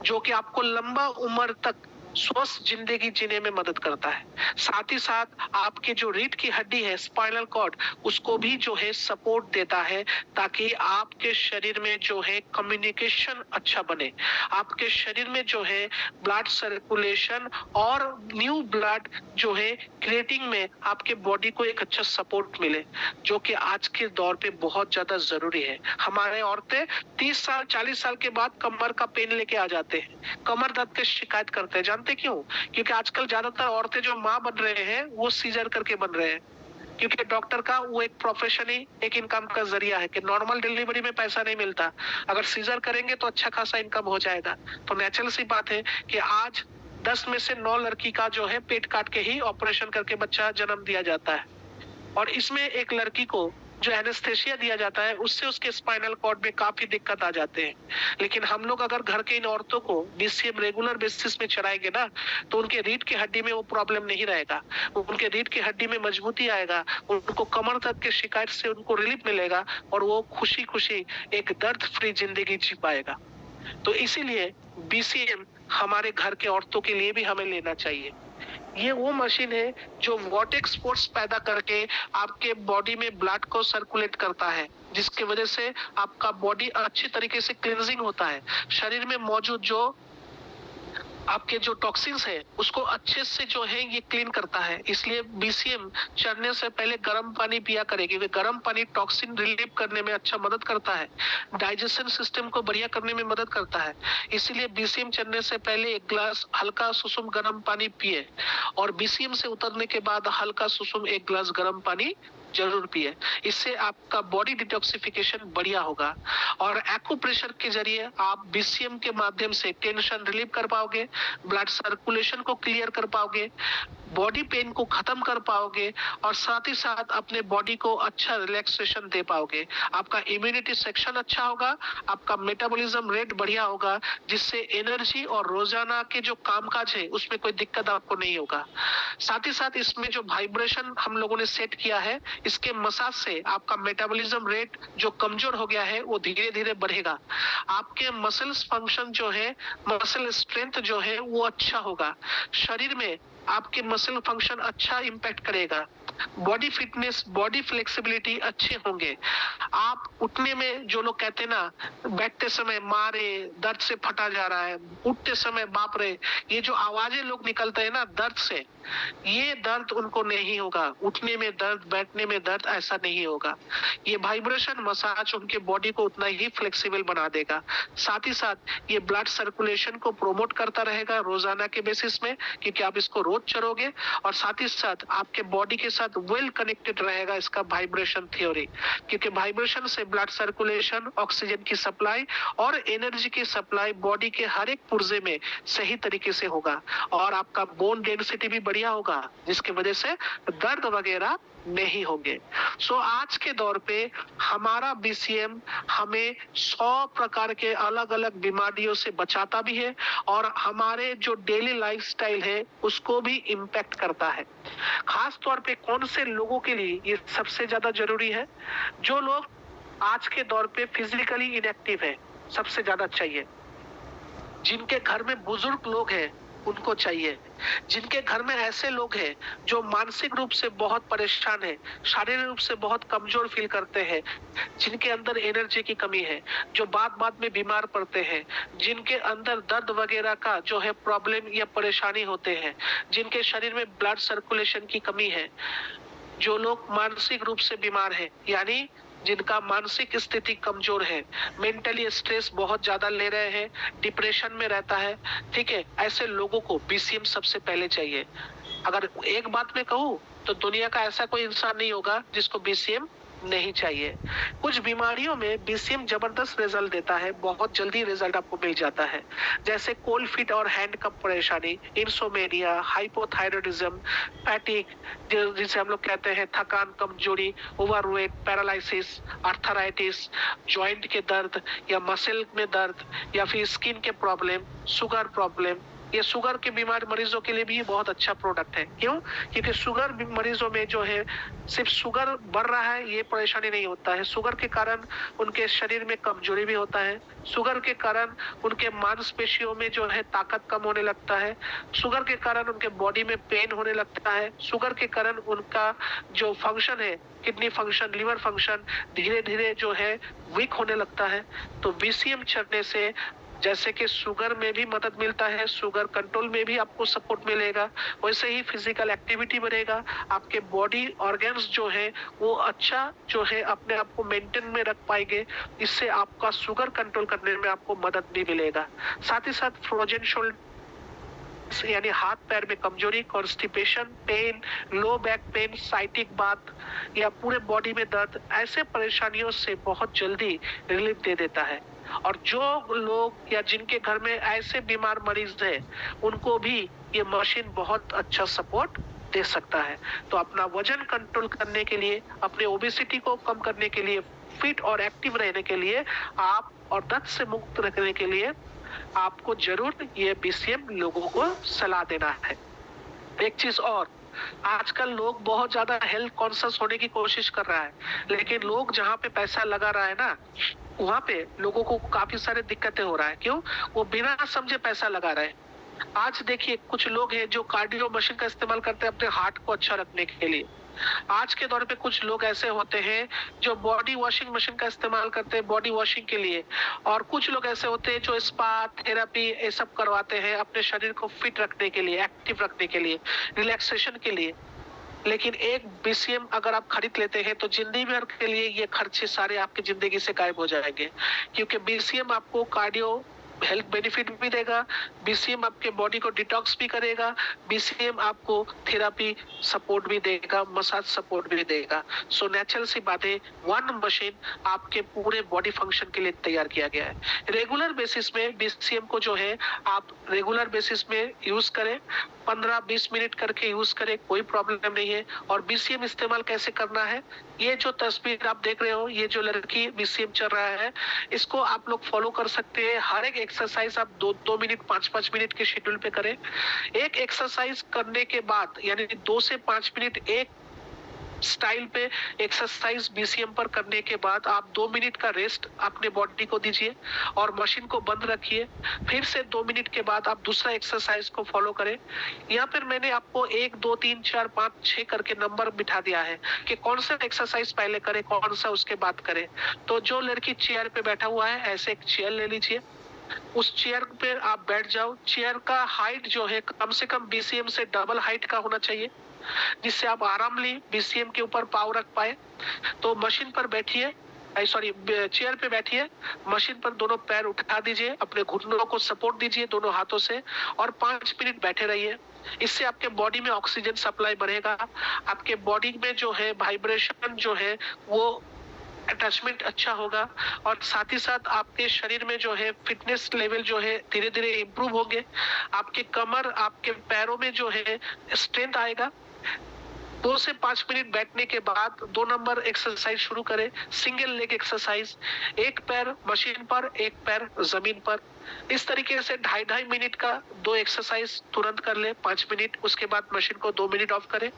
जो कि आपको लंबा उम्र तक स्वस्थ जिंदगी जीने में मदद करता है। साथ ही साथ आपके जो रीढ़ की हड्डी है, स्पाइनल कॉर्ड, उसको भी जो है सपोर्ट देता है ताकि आपके शरीर में जो है कम्युनिकेशन अच्छा बने, आपके शरीर में जो है ब्लड सर्कुलेशन और न्यू ब्लड जो है क्रिएटिंग में आपके बॉडी को एक अच्छा सपोर्ट मिले, जो कि आज के दौर पे बहुत ज्यादा जरूरी है। हमारे औरतें 30 साल 40 साल के बाद कमर का पेन लेके आ जाते हैं, कमर दर्द की शिकायत करते हैं। जानते क्यों? क्योंकि आजकल ज्यादातर औरतें जो माँ बन रहे हैं वो सीजर करके बन रहे हैं, क्योंकि डॉक्टर का वो एक प्रोफेशन ही एक इनकम का जरिया है कि नॉर्मल डिलीवरी में पैसा नहीं मिलता, अगर सीजर करेंगे तो अच्छा खासा इनकम हो जाएगा। तो नेचुरल सी बात है कि आज 10 में से 9 लड़की का जो है पेट काट के ही ऑपरेशन करके बच्चा जन्म दिया जाता है, और इसमें एक लड़की को जो एनेस्थेसिया दिया जाता है उससे उसके स्पाइनल कॉर्ड में काफी दिक्कत आ जाते हैं। लेकिन हम लोग अगर घर के इन औरतों को बीसीएम रेगुलर बेसिस में चढ़ाएंगे ना तो उनके रीढ़ की हड्डी में वो प्रॉब्लम नहीं रहेगा, उनके रीढ़ की हड्डी में मजबूती आएगा, उनको कमर दर्द की शिकायत से उनको रिलीफ मिलेगा और वो खुशी खुशी एक दर्द फ्री जिंदगी जी पाएगा। तो इसीलिए बीसीएम हमारे घर के औरतों के लिए भी हमें लेना चाहिए। ये वो मशीन है जो वॉटेक्स फोर्स पैदा करके आपके बॉडी में ब्लड को सर्कुलेट करता है, जिसके वजह से आपका बॉडी अच्छी तरीके से क्लींजिंग होता है, शरीर में मौजूद जो आपके जो टॉक्सिन्स है उसको अच्छे से जो है ये क्लीन करता है। इसलिए बीसीएम चढ़ने से पहले गर्म पानी पिया करें, क्योंकि गर्म पानी टॉक्सिन रिलीव करने में अच्छा मदद करता है, डाइजेशन सिस्टम को बढ़िया करने में मदद करता है। इसीलिए बीसीएम चढ़ने से पहले एक ग्लास हल्का सुसुम गर्म पानी पिए, और बीसीएम से उतरने के बाद हल्का सुसुम एक ग्लास गर्म पानी जरूर पिए। इससे आपका बॉडी डिटॉक्सिफिकेशन बढ़िया होगा, और एक्यूप्रेशर के जरिए आप बीसीएम के माध्यम से टेंशन रिलीव कर पाओगे, ब्लड सर्कुलेशन को क्लियर कर पाओगे, बॉडी पेन को खत्म कर पाओगे, और साथ ही साथ अपने बॉडी को अच्छा रिलैक्सेशन दे पाओगे। आपका इम्यूनिटी सेक्शन अच्छा होगा, आपका मेटाबॉलिज्म रेट बढ़िया होगा, जिससे एनर्जी और रोजाना के जो कामकाज है उसमें कोई दिक्कत आपको नहीं होगा। साथ ही साथ इसमें जो वाइब्रेशन हम लोगों ने सेट किया है, इसके मसाज से आपका मेटाबॉलिज्म रेट जो कमजोर हो गया है वो धीरे धीरे बढ़ेगा, आपके मसल्स फंक्शन जो है, मसल स्ट्रेंथ जो है वो अच्छा होगा, शरीर में आपके मसल फंक्शन अच्छा इंपैक्ट करेगा, बॉडी फिटनेस, बॉडी फ्लेक्सिबिलिटी अच्छे होंगे। आप उठने में जो लोग कहते हैं ना बैठते समय मारे दर्द से फटा जा रहा है, उठते समय बाप रे, ये जो आवाजें लोग निकलते हैं ना दर्द से, ये दर्द उनको नहीं होगा, उठने में दर्द, बैठने में दर्द ऐसा नहीं होगा। ये वाइब्रेशन मसाज उनके बॉडी को उतना ही फ्लेक्सिबल बना देगा। साथ ही साथ ये ब्लड सर्कुलेशन को प्रोमोट करता रहेगा रोजाना के बेसिस में, क्योंकि आप इसको रोज चढ़ोगे, और साथ ही साथ आपके बॉडी के साथ वेल कनेक्टेड रहेगा इसका वाइब्रेशन थ्योरी, क्योंकि वाइब्रेशन से ब्लड सर्कुलेशन, ऑक्सीजन की सप्लाई और एनर्जी की सप्लाई बॉडी के हर एक पुर्जे में सही तरीके से होगा, और आपका बोन डेंसिटी भी बढ़िया होगा, जिसकी वजह से दर्द वगैरह नहीं होंगे। सो आज के दौर पे हमारा बीसीएम हमें 100 प्रकार के अलग अलग बीमारियों से बचाता भी है, और हमारे जो डेली लाइफस्टाइल है उसको भी इम्पैक्ट करता है। खास तौर पे कौन से लोगों के लिए ये सबसे ज्यादा जरूरी है? जो लोग आज के दौर पे फिजिकली इनएक्टिव है, सबसे ज्यादा चाहिए। जिनके घर में बुजुर्ग लोग हैं उनको चाहिए। जिनके घर में ऐसे लोग हैं जो मानसिक रूप से बहुत परेशान है, शारीरिक रूप से बहुत कमजोर फील करते हैं, जिनके अंदर एनर्जी की कमी है, जो बात में बीमार पड़ते हैं, जिनके अंदर दर्द वगैरह का जो है प्रॉब्लम या परेशानी होते हैं, जिनके शरीर में ब्लड सर्कुलेशन की कमी है, जो लोग मानसिक रूप से बीमार हैं, यानी जिनका मानसिक स्थिति कमजोर है, मेंटली स्ट्रेस बहुत ज्यादा ले रहे हैं, डिप्रेशन में रहता है, ठीक है, ऐसे लोगों को बीसीएम सबसे पहले चाहिए। अगर एक बात में कहूँ तो दुनिया का ऐसा कोई इंसान नहीं होगा जिसको बीसीएम नहीं चाहिए। कुछ बीमारियों में बीसीएम जबरदस्त रिजल्ट देता है, बहुत जल्दी रिजल्ट आपको मिल जाता है, जैसे कोल्ड फीट और हैंड कप परेशानी, इंसोमेनिया, हाइपोथायरॉयडिज्म, फैटिक जिसे हम लोग कहते हैं थकान, कमजोरी, ओवरवेट, पैरालिसिस, आर्थराइटिस, जॉइंट के दर्द या मसल में दर्द, या फिर स्किन के प्रॉब्लम, शुगर प्रॉब्लम। ये शुगर के बीमार मरीजों के लिए भी बहुत अच्छा प्रोडक्ट है। क्यों? क्योंकि शुगर मरीजों में जो है सिर्फ शुगर बढ़ रहा है ये परेशानी नहीं होता है, शुगर के कारण उनके शरीर में कमजोरी भी होता है, शुगर के कारण उनके मांसपेशियों में जो है ताकत कम होने लगता है, शुगर के कारण उनके बॉडी में पेन होने लगता है, शुगर के कारण उनका जो फंक्शन है, किडनी फंक्शन, लिवर फंक्शन धीरे धीरे जो है वीक होने लगता है। तो बीसीएम चढ़ने से जैसे कि शुगर में भी मदद मिलता है, शुगर कंट्रोल में भी आपको सपोर्ट मिलेगा, वैसे ही फिजिकल एक्टिविटी बढ़ेगा, आपके बॉडी ऑर्गन्स जो है वो अच्छा जो है अपने आप को मेंटेन में रख पाएंगे, इससे आपका शुगर कंट्रोल करने में आपको मदद भी मिलेगा। साथ ही साथ फ्रोजन शोल्डर यानी हाथ पैर में कमजोरी, constipation, pain, low back pain, sciatic बात या पूरे बॉडी में दर्द, ऐसे परेशानियों से बहुत जल्दी रिलीफ दे देता है। और जो लोग या जिनके घर में ऐसे बीमार मरीज हैं उनको भी ये मशीन बहुत अच्छा सपोर्ट दे सकता है। तो अपना वजन कंट्रोल करने के लिए, अपने ओबेसिटी को कम करने के लिए, फिट और एक्टिव रहने के लिए आप और दर्द से मुक्त रखने के लिए आपको जरूर ये बीसीएम लोगों को सलाह देना है। एक चीज और, आजकल लोग बहुत ज्यादा हेल्थ कॉन्शियस होने की कोशिश कर रहा है, लेकिन लोग जहाँ पे पैसा लगा रहा है ना वहाँ पे लोगों को काफी सारे दिक्कतें हो रहा है। क्यों? वो बिना समझे पैसा लगा रहे हैं। आज देखिए कुछ लोग हैं जो कार्डियो मशीन का इस्तेमाल करते हैं अपने हार्ट को अच्छा रखने के लिए। आज के दौर पे कुछ लोग ऐसे होते हैं जो बॉडी वॉशिंग मशीन का इस्तेमाल करते हैं बॉडी वॉशिंग के लिए, और कुछ लोग ऐसे होते हैं जो स्पा थेरेपी ये सब करवाते हैं अपने शरीर को फिट रखने के लिए, एक्टिव रखने के लिए, रिलैक्सेशन के लिए। लेकिन एक बीसीएम अगर आप खरीद लेते हैं तो जिंदगी भर के लिए ये खर्चे सारे आपकी जिंदगी से गायब हो जाएंगे, क्योंकि बीसीएम आपको कार्डियो हेल्थ बेनिफिट भी देगा, बीसीएम आपके बॉडी को डिटॉक्स भी करेगा, बीसीएम आपको थेरेपी सपोर्ट भी देगा, मसाज सपोर्ट भी देगा। सो नेचुरल सी बात है, वन मशीन आपके पूरे बॉडी फंक्शन के लिए तैयार किया गया है। रेगुलर बेसिस में बीसीएम को जो है आप रेगुलर बेसिस में यूज करें, 15-20 मिनट करके यूज करें, कोई प्रॉब्लम नहीं है। और बीसीएम इस्तेमाल कैसे करना है, ये जो तस्वीर आप देख रहे हो, ये जो लड़की बीसीएम चल रहा है, इसको आप लोग फॉलो कर सकते हैं। हर एक एक्सरसाइज आप 2-2 मिनट 5-5 मिनट के शेड्यूल पे करें। एक एक्सरसाइज करने के बाद यानी 2 से 5 मिनट एक स्टाइल पे एक्सरसाइज बीसीएम पर करने के बाद आप 2 मिनट का रेस्ट अपने बॉडी को दीजिए और मशीन को बंद रखिए। फिर से 2 मिनट के बाद आप दूसरा एक्सरसाइज को फॉलो करें। यहाँ पर मैंने आपको 1, 2, 3, 4, 5, 6 करके नंबर बिठा दिया है कि कौन सा एक्सरसाइज पहले करें, कौन सा उसके बाद करें। तो जो लड़की चेयर पे बैठा हुआ है ऐसे एक चेयर ले लीजिए, उस चेयर पे आप बैठ जाओ। चेयर का हाइट जो है कम से कम बीसीएम से डबल हाइट का होना चाहिए, जिससे आप आरामली बीसीएम के ऊपर पाव रख पाए। तो मशीन पर बैठिए, चेयर पे बैठिए, मशीन पर दोनों पैर उठा दीजिए, अपने घुटनों को सपोर्ट दीजिए दोनों हाथों से और 5 मिनट बैठे रहिए। इससे आपके बॉडी में ऑक्सीजन सप्लाई बढ़ेगा, आपके बॉडी में जो है वाइब्रेशन जो है वो अटैचमेंट अच्छा होगा, और साथ ही साथ आपके शरीर में जो है फिटनेस लेवल जो है धीरे धीरे इम्प्रूव होंगे। आपके कमर, आपके पैरों में जो है स्ट्रेंथ आएगा। 2 से 5 मिनट बैठने के बाद 2 नंबर एक्सरसाइज शुरू करें, सिंगल लेग एक्सरसाइज, एक पैर मशीन पर, एक पैर जमीन पर। इस तरीके से 2.5-2.5 मिनट का 2 एक्सरसाइज तुरंत कर ले, 5 मिनट, उसके बाद मशीन को 2 मिनट ऑफ करें।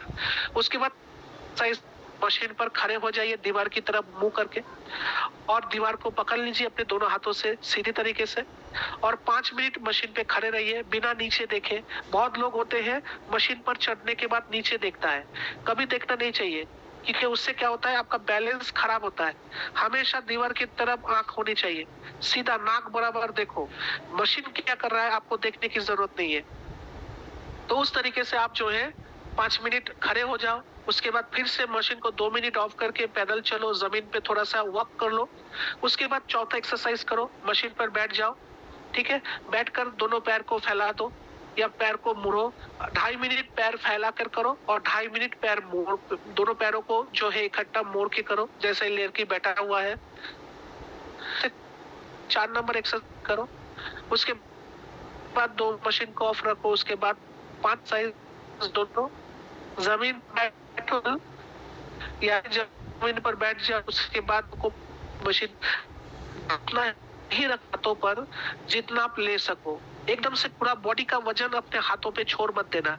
उसके बाद एक्सरसाइज मशीन पर खड़े हो जाइए दीवार की तरफ मुंह करके, और दीवार को पकड़ लीजिए अपने दोनों हाथों से सीधी तरीके से, और 5 मिनट मशीन पे खड़े रहिए बिना नीचे देखे। बहुत लोग होते हैं मशीन पर चढ़ने के बाद नीचे देखता है, कभी देखना नहीं चाहिए, क्योंकि उससे क्या होता है, आपका बैलेंस खराब होता है। हमेशा दीवार की तरफ आंख होनी चाहिए, सीधा नाक बराबर देखो, मशीन क्या कर रहा है आपको देखने की जरूरत नहीं है। तो उस तरीके से आप जो है 5 मिनट खड़े हो जाओ, उसके बाद फिर से मशीन को 2 मिनट ऑफ करके पैदल चलो, जमीन पे थोड़ा सा वॉक कर लो। उसके बाद चौथा एक्सरसाइज करो, मशीन पर बैठ जाओ, ठीक है। बैठकर दोनों पैर को फैला दो या पैर को मुड़ो, 2.5 मिनट पैर फैला कर करो, और 2.5 मिनट पैर मोड़, दोनों पैरों को जो है इकट्ठा मोड़ के करो, जैसे लड़की बैठा हुआ है। 4 नंबर एक्सरसाइज करो, उसके बाद 2 मशीन को ऑफ रखो, उसके बाद 5 साइज दोनों जमीन बैठो या जमीन पर बैठ जाओ। उसके बाद को मशीन अपना ही रख हाथों पर जितना आप ले सको, एकदम से पूरा बॉडी का वजन अपने हाथों पे छोड़ मत देना।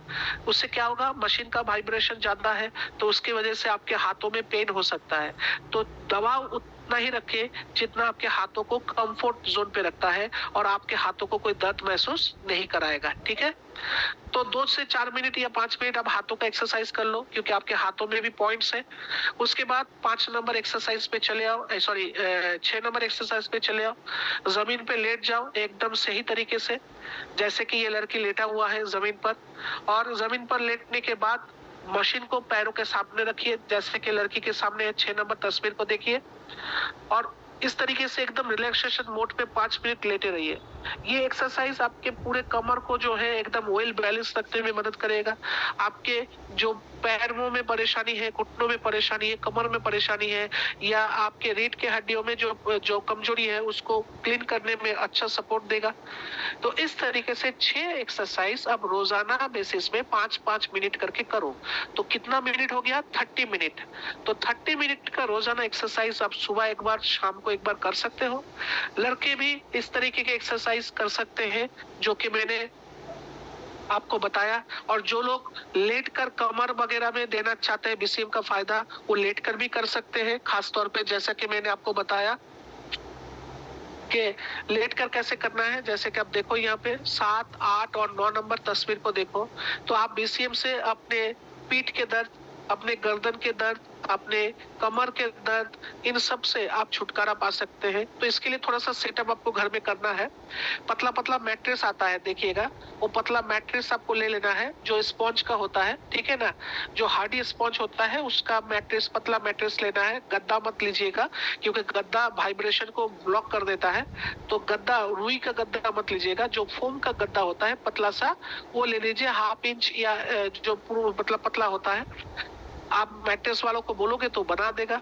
उससे क्या होगा, मशीन का वाइब्रेशन ज्यादा है तो उसकी वजह से आपके हाथों में पेन हो सकता है। तो दबाव उतना ही रखें जितना आपके हाथों को कंफर्ट जोन पे रखता है और आपके हाथों को कोई दर्द महसूस नहीं कराएगा, ठीक है। तो 2 से 4 मिनट या 5 मिनट आप हाथों का एक्सरसाइज कर लो, क्योंकि आपके हाथों में भी पॉइंट्स हैं। उसके बाद 5 नंबर एक्सरसाइज पे चले आओ, 6 नंबर एक्सरसाइज पे चले आओ। जमीन पे लेट जाओ एकदम सही तरीके से, जैसे कि ये लड़की लेटा हुआ है जमीन पर, और जमीन पर लेटने के बाद मशीन को पैरों के सामने रखिए, जैसे कि लड़की के सामने है। 6 नंबर तस्वीर को देखिए, और इस तरीके से एकदम रिलैक्सेशन मोड पे 5 मिनट लेटे रहिए। ये एक्सरसाइज आपके पूरे कमर को जो है एकदम वेल बैलेंस रखने में मदद करेगा। आपके जो पैरों में परेशानी है, घुटनों में परेशानी है, कमर में परेशानी है, या आपके रीढ़ के हड्डियों में जो कमजोरी है उसको क्लीन करने में अच्छा सपोर्ट देगा। तो इस तरीके से 6 एक्सरसाइज अब रोजाना बेसिस में 5-5 मिनट करके करो। तो कितना मिनट हो गया, 30 मिनट। तो 30 मिनट का रोजाना एक्सरसाइज आप सुबह एक बार, शाम को एक बार कर सकते हो। लड़के भी इस तरीके के एक्सरसाइज कर सकते हैं जो कि मैंने आपको बताया, और जो लोग लेट कर कमर वगैरह में देना चाहते हैं बीसीएम का फायदा, वो लेट कर भी कर सकते हैं। खास तौर पे जैसा कि मैंने आपको बताया कि लेट कर कैसे करना है, जैसे कि आप देखो यहाँ पे 7, 8 और 9 नंबर तस्वीर को देखो, तो आप बीसीएम से अपने पीठ के दर्द, अपने गर्दन के दर्द, अपने कमर के दर्द, इन सब से आप छुटकारा पा सकते हैं। तो इसके लिए थोड़ा सा सेटअप आपको घर में करना है। पतला पतला मैट्रेस आता है, देखिएगा, वो पतला मैट्रेस आपको ले लेना है जो स्पॉन्ज का होता है, ठीक है ना। जो हार्डी स्पॉन्ज होता है उसका मैट्रेस, पतला मैट्रेस लेना है। गद्दा मत लीजिएगा, क्योंकि गद्दा वाइब्रेशन को ब्लॉक कर देता है। तो गद्दा, रुई का गद्दा मत लीजिएगा, जो फोम का गद्दा होता है पतला सा, वो ले लीजिए। 1/2 इंच या जो मतलब पतला होता है। आप मैट्रेस वालों को बोलोगे तो बना देगा।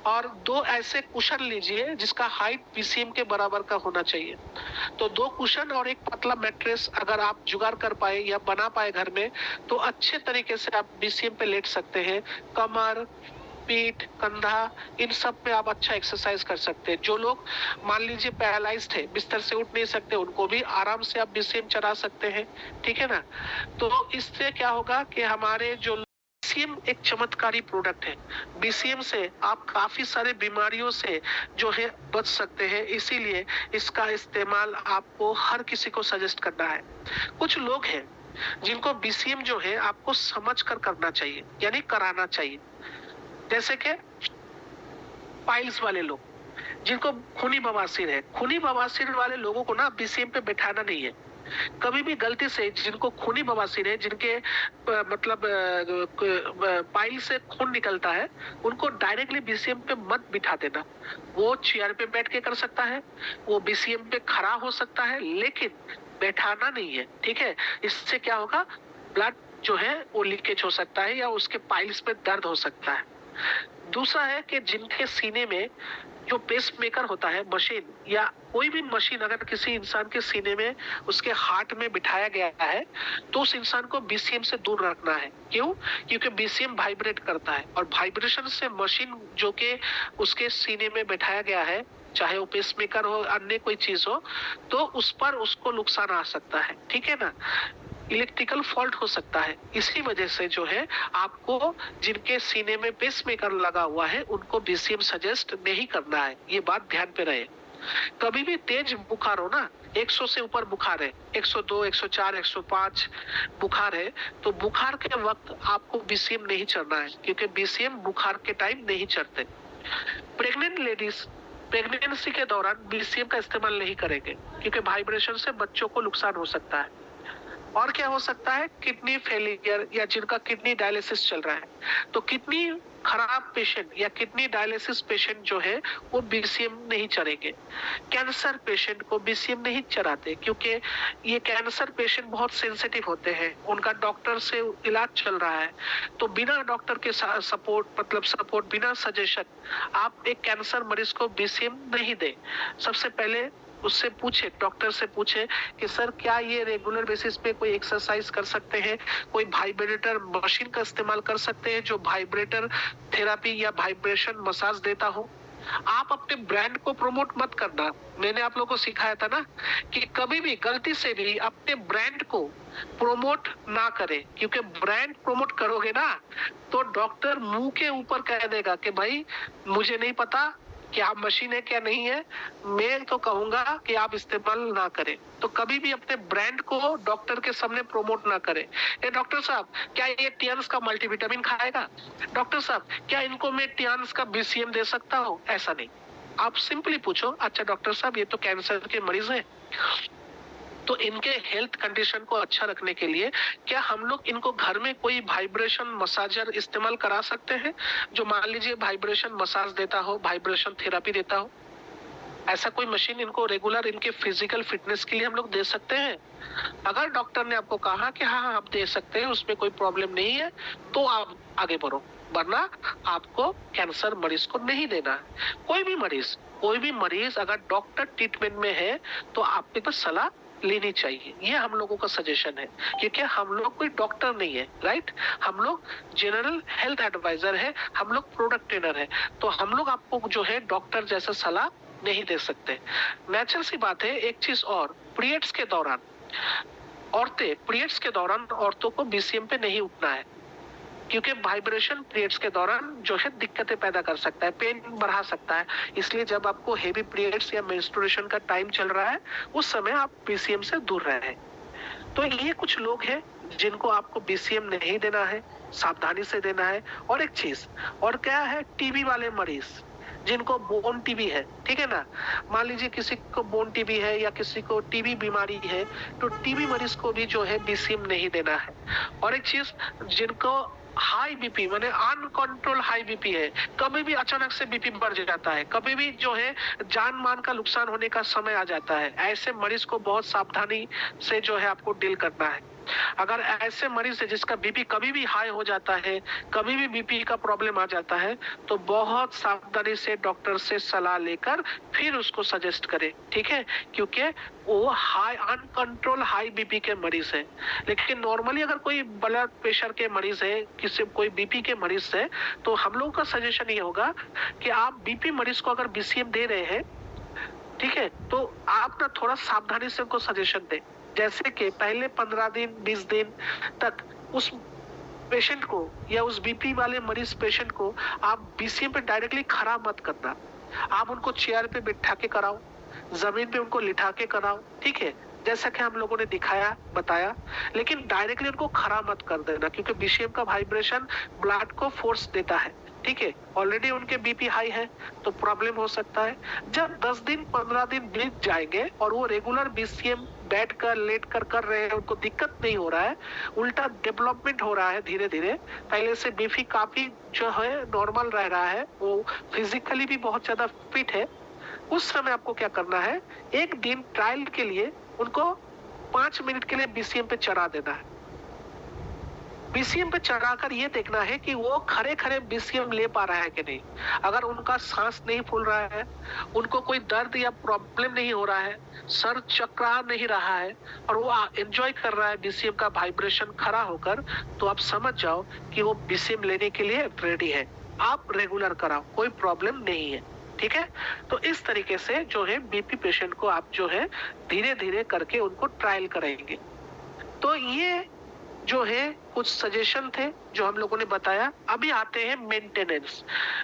और 2 ऐसे कुशन लीजिए जिसका हाइट बीसीएम के बराबर का होना चाहिए। तो 2 कुशन और एक पतला मैट्रेस अगर आप जुगाड़ कर पाए या बना पाए घर में, तो अच्छे तरीके से आप बीसीएम पे लेट सकते हैं। कमर, पीठ, कंधा, इन सब पे आप अच्छा एक्सरसाइज कर सकते हैं। जो लोग मान लीजिए पैरालाइज्ड है, बिस्तर से उठ नहीं सकते, उनको भी आराम से आप बीसीएम चला सकते हैं, ठीक है ना। तो इससे क्या होगा कि हमारे जो बीसीएम एक चमत्कारी प्रोडक्ट है। बीसीएम से आप काफी सारे बीमारियों से जो है बच सकते हैं, इसीलिए इसका इस्तेमाल आपको हर किसी को सजेस्ट करना है। कुछ लोग हैं जिनको बीसीएम जो है आपको समझ कर करना चाहिए, यानी कराना चाहिए। जैसे कि पाइल्स वाले लोग, जिनको खूनी बवासीर है, खूनी बवासीर वाले लोगों को ना बीसीएम पे बैठाना नहीं है। कभी भी गलती से, जिनको खूनी बवासीर है, जिनके मतलब पाइल से खून निकलता है, उनको डायरेक्टली बीसीएम पे मत बिठा देना। वो चेयर पे बैठ के कर सकता है, वो बीसीएम पे खड़ा हो सकता है, लेकिन बैठाना नहीं है, ठीक है। इससे क्या होगा, ब्लड जो है वो लीकेज हो सकता है या उसके पाइल्स पे दर्द हो सकता है। दूसरा है कि जिनके सीने में जो पेस मेकर होता है, मशीन या कोई भी मशीन अगर किसी इंसान के सीने में, उसके हार्ट में बिठाया गया है, तो उस इंसान को बीसीएम से दूर रखना है। क्यों? क्योंकि बीसीएम वाइब्रेट करता है और वाइब्रेशन से मशीन जो कि उसके सीने में बिठाया गया है, चाहे वो पेस मेकर हो, अन्य कोई चीज हो, तो उस पर उसको नुकसान आ सकता है। ठीक है ना? इलेक्ट्रिकल फॉल्ट हो सकता है। इसी वजह से जो है आपको जिनके सीने में पेस मेकर लगा हुआ है उनको बीसीएम सजेस्ट नहीं करना है। ये बात ध्यान पे रहे। कभी भी तेज बुखार हो ना, 100 से ऊपर बुखार है, 102, 104, 105 बुखार है, तो बुखार के वक्त आपको बीसीएम नहीं चढ़ना है, क्योंकि बीसीएम बुखार के टाइम नहीं चढ़ते। प्रेग्नेंट लेडीज प्रेगनेंसी के दौरान बीसीएम का इस्तेमाल नहीं करेंगे, क्योंकि वाइब्रेशन से बच्चों को नुकसान हो सकता है। और क्या हो सकता है? किडनी फेलियर या जिनका किडनी डायलिसिस चल रहा है, तो किडनी खराब पेशेंट या किडनी डायलिसिस पेशेंट जो है वो बीसीएम नहीं चढ़ेंगे। कैंसर पेशेंट को बीसीएम नहीं चढ़ाते, क्योंकि ये कैंसर पेशेंट बहुत सेंसिटिव होते हैं, उनका डॉक्टर से इलाज चल रहा है, तो बिना डॉक्टर के सपोर्ट बिना सजेशन आप एक कैंसर मरीज को बीसीएम नहीं दे। सबसे पहले उससे पूछे, डॉक्टर से पूछे कि सर क्या ये रेगुलर बेसिस पे कोई एक्सरसाइज कर सकते हैं, कोई वाइब्रेटर मशीन का इस्तेमाल कर सकते हैं जो वाइब्रेटर थेरापी या वाइब्रेशन मसाज देता हो। आप अपने ब्रांड को प्रमोट मत करना। मैंने आप लोगों को सिखाया था ना कि कभी भी गलती से भी अपने ब्रांड को प्रमोट ना करें, क्योंकि ब्रांड प्रमोट करोगे ना तो डॉक्टर मुंह के ऊपर कह देगा कि भाई मुझे नहीं पता क्या मशीन है क्या नहीं है, मैं तो कहूंगा कि आप इस्तेमाल ना करें। तो कभी भी अपने ब्रांड को डॉक्टर के सामने प्रमोट ना करें। ए डॉक्टर साहब क्या ये टियान्स का मल्टीविटामिन खाएगा? डॉक्टर साहब क्या इनको मैं टियान्स का बीसीएम दे सकता हूँ? ऐसा नहीं। आप सिंपली पूछो, अच्छा डॉक्टर साहब ये तो कैंसर के मरीज हैं, तो इनके हेल्थ कंडीशन को अच्छा रखने के लिए क्या हम लोग इनको घर में कोई वाइब्रेशन मसाजर इस्तेमाल करा सकते हैं, जो मान लीजिए वाइब्रेशन मसाज देता हो, वाइब्रेशन थेरापी देता हो? ऐसा कोई मशीन इनको रेगुलर इनके फिजिकल फिटनेस के लिए हम लोग दे सकते हैं? अगर डॉक्टर ने आपको कहा कि हाँ आप दे सकते हैं, उसमें कोई प्रॉब्लम नहीं है, तो आप आगे बढ़ो, वरना आपको कैंसर मरीज को नहीं देना है। कोई भी मरीज अगर डॉक्टर ट्रीटमेंट में है तो आपके पास सलाह लेनी चाहिए। ये हम लोगों का सजेशन है, क्योंकि हम लोग कोई डॉक्टर नहीं है, राइट? हम लोग जनरल हेल्थ एडवाइजर है, हम लोग प्रोडक्ट ट्रेनर है, तो हम लोग आपको जो है डॉक्टर जैसा सलाह नहीं दे सकते। नेचुरल सी बात है। एक चीज और, पीरियड्स के दौरान औरतों को बीसीएम पे नहीं उठना है, क्योंकि वाइब्रेशन पीरियड्स के दौरान जो है दिक्कतें पैदा कर सकता है, पेन बढ़ा सकता है। इसलिए जब आपको हेवी पीरियड्स या मेंस्ट्रुएशन का टाइम चल रहा है उस समय आप बीसीएम से दूर रहें। तो ये कुछ लोग हैं जिनको आपको बीसीएम नहीं देना है, सावधानी से देना है। और एक चीज और क्या है, टीबी वाले मरीज जिनको बोन टीबी है, ठीक है ना, मान लीजिए किसी को बोन टीबी है या किसी को टीबी बीमारी है, तो टीबी मरीज को भी जो है बीसीएम नहीं देना है। और एक चीज, जिनको हाई बीपी माने अनकंट्रोल हाई बीपी है, कभी भी अचानक से बीपी बढ़ जाता है, कभी भी जो है जान मान का नुकसान होने का समय आ जाता है, ऐसे मरीज को बहुत सावधानी से जो है आपको डील करना है। अगर ऐसे मरीज है जिसका बीपी कभी भी हाई हो जाता है, कभी भी बीपी का प्रॉब्लम आ जाता है, तो बहुत सावधानी से डॉक्टर से सलाह लेकर फिर उसको सजेस्ट करें, ठीक है? क्योंकि वो अनकंट्रोल हाई बीपी के मरीज है। लेकिन नॉर्मली अगर कोई ब्लड प्रेशर के मरीज है, किसी कोई बीपी के मरीज है, तो हम लोगों का सजेशन ये होगा कि आप बीपी मरीज को अगर बीसीएम दे रहे हैं, ठीक है, तो आप ना थोड़ा सावधानी से उनको सजेशन दें। जैसे कि पहले 15 दिन 20 दिन तक उस पेशेंट को या उस बीपी वाले मरीज पेशेंट को आप बीसीएम पे डायरेक्टली खड़ा मत करना। आप उनको चेयर पे बिठा के कराओ, जमीन पे उनको लिटा के कराओ, ठीक है, जैसा कि हम लोगों ने दिखाया बताया। लेकिन डायरेक्टली उनको खड़ा मत कर देना, क्योंकि बीसीएम का वाइब्रेशन ब्लड को फोर्स देता है, ठीक है। ऑलरेडी उनके बीपी हाई है तो प्रॉब्लम हो सकता है। जब 10 दिन 15 दिन बीत जाएंगे और वो रेगुलर बीसीएम बैठ कर लेट कर रहे हैं, उनको दिक्कत नहीं हो रहा है, उल्टा डेवलपमेंट हो रहा है धीरे धीरे, पहले से बीपी काफी जो है नॉर्मल रह रहा है, वो फिजिकली भी बहुत ज्यादा फिट है, उस समय आपको क्या करना है, एक दिन ट्रायल के लिए उनको 5 मिनट के लिए बीसीएम पे चढ़ा देना है। बीसीएम पे चढ़ाकर ये देखना है कि वो खरे खरे बीसीएम ले पा रहा है कि नहीं। अगर उनका सांस नहीं फूल रहा है, उनको कोई दर्द या प्रॉब्लम नहीं हो रहा है, सर चकरा नहीं रहा है और वो एंजॉय कर रहा है बीसीएम का वाइब्रेशन खड़ा होकर, तो आप समझ जाओ कि वो बीसीएम लेने के लिए रेडी है। आप रेगुलर कराओ, कोई प्रॉब्लम नहीं है। ठीक है, तो इस तरीके से जो है बीपी पेशेंट को आप जो है धीरे धीरे करके उनको ट्रायल कराएंगे। तो ये जो है कुछ सजेशन थे जो हम लोगों ने बताया। अभी आते हैं मेंटेनेंस।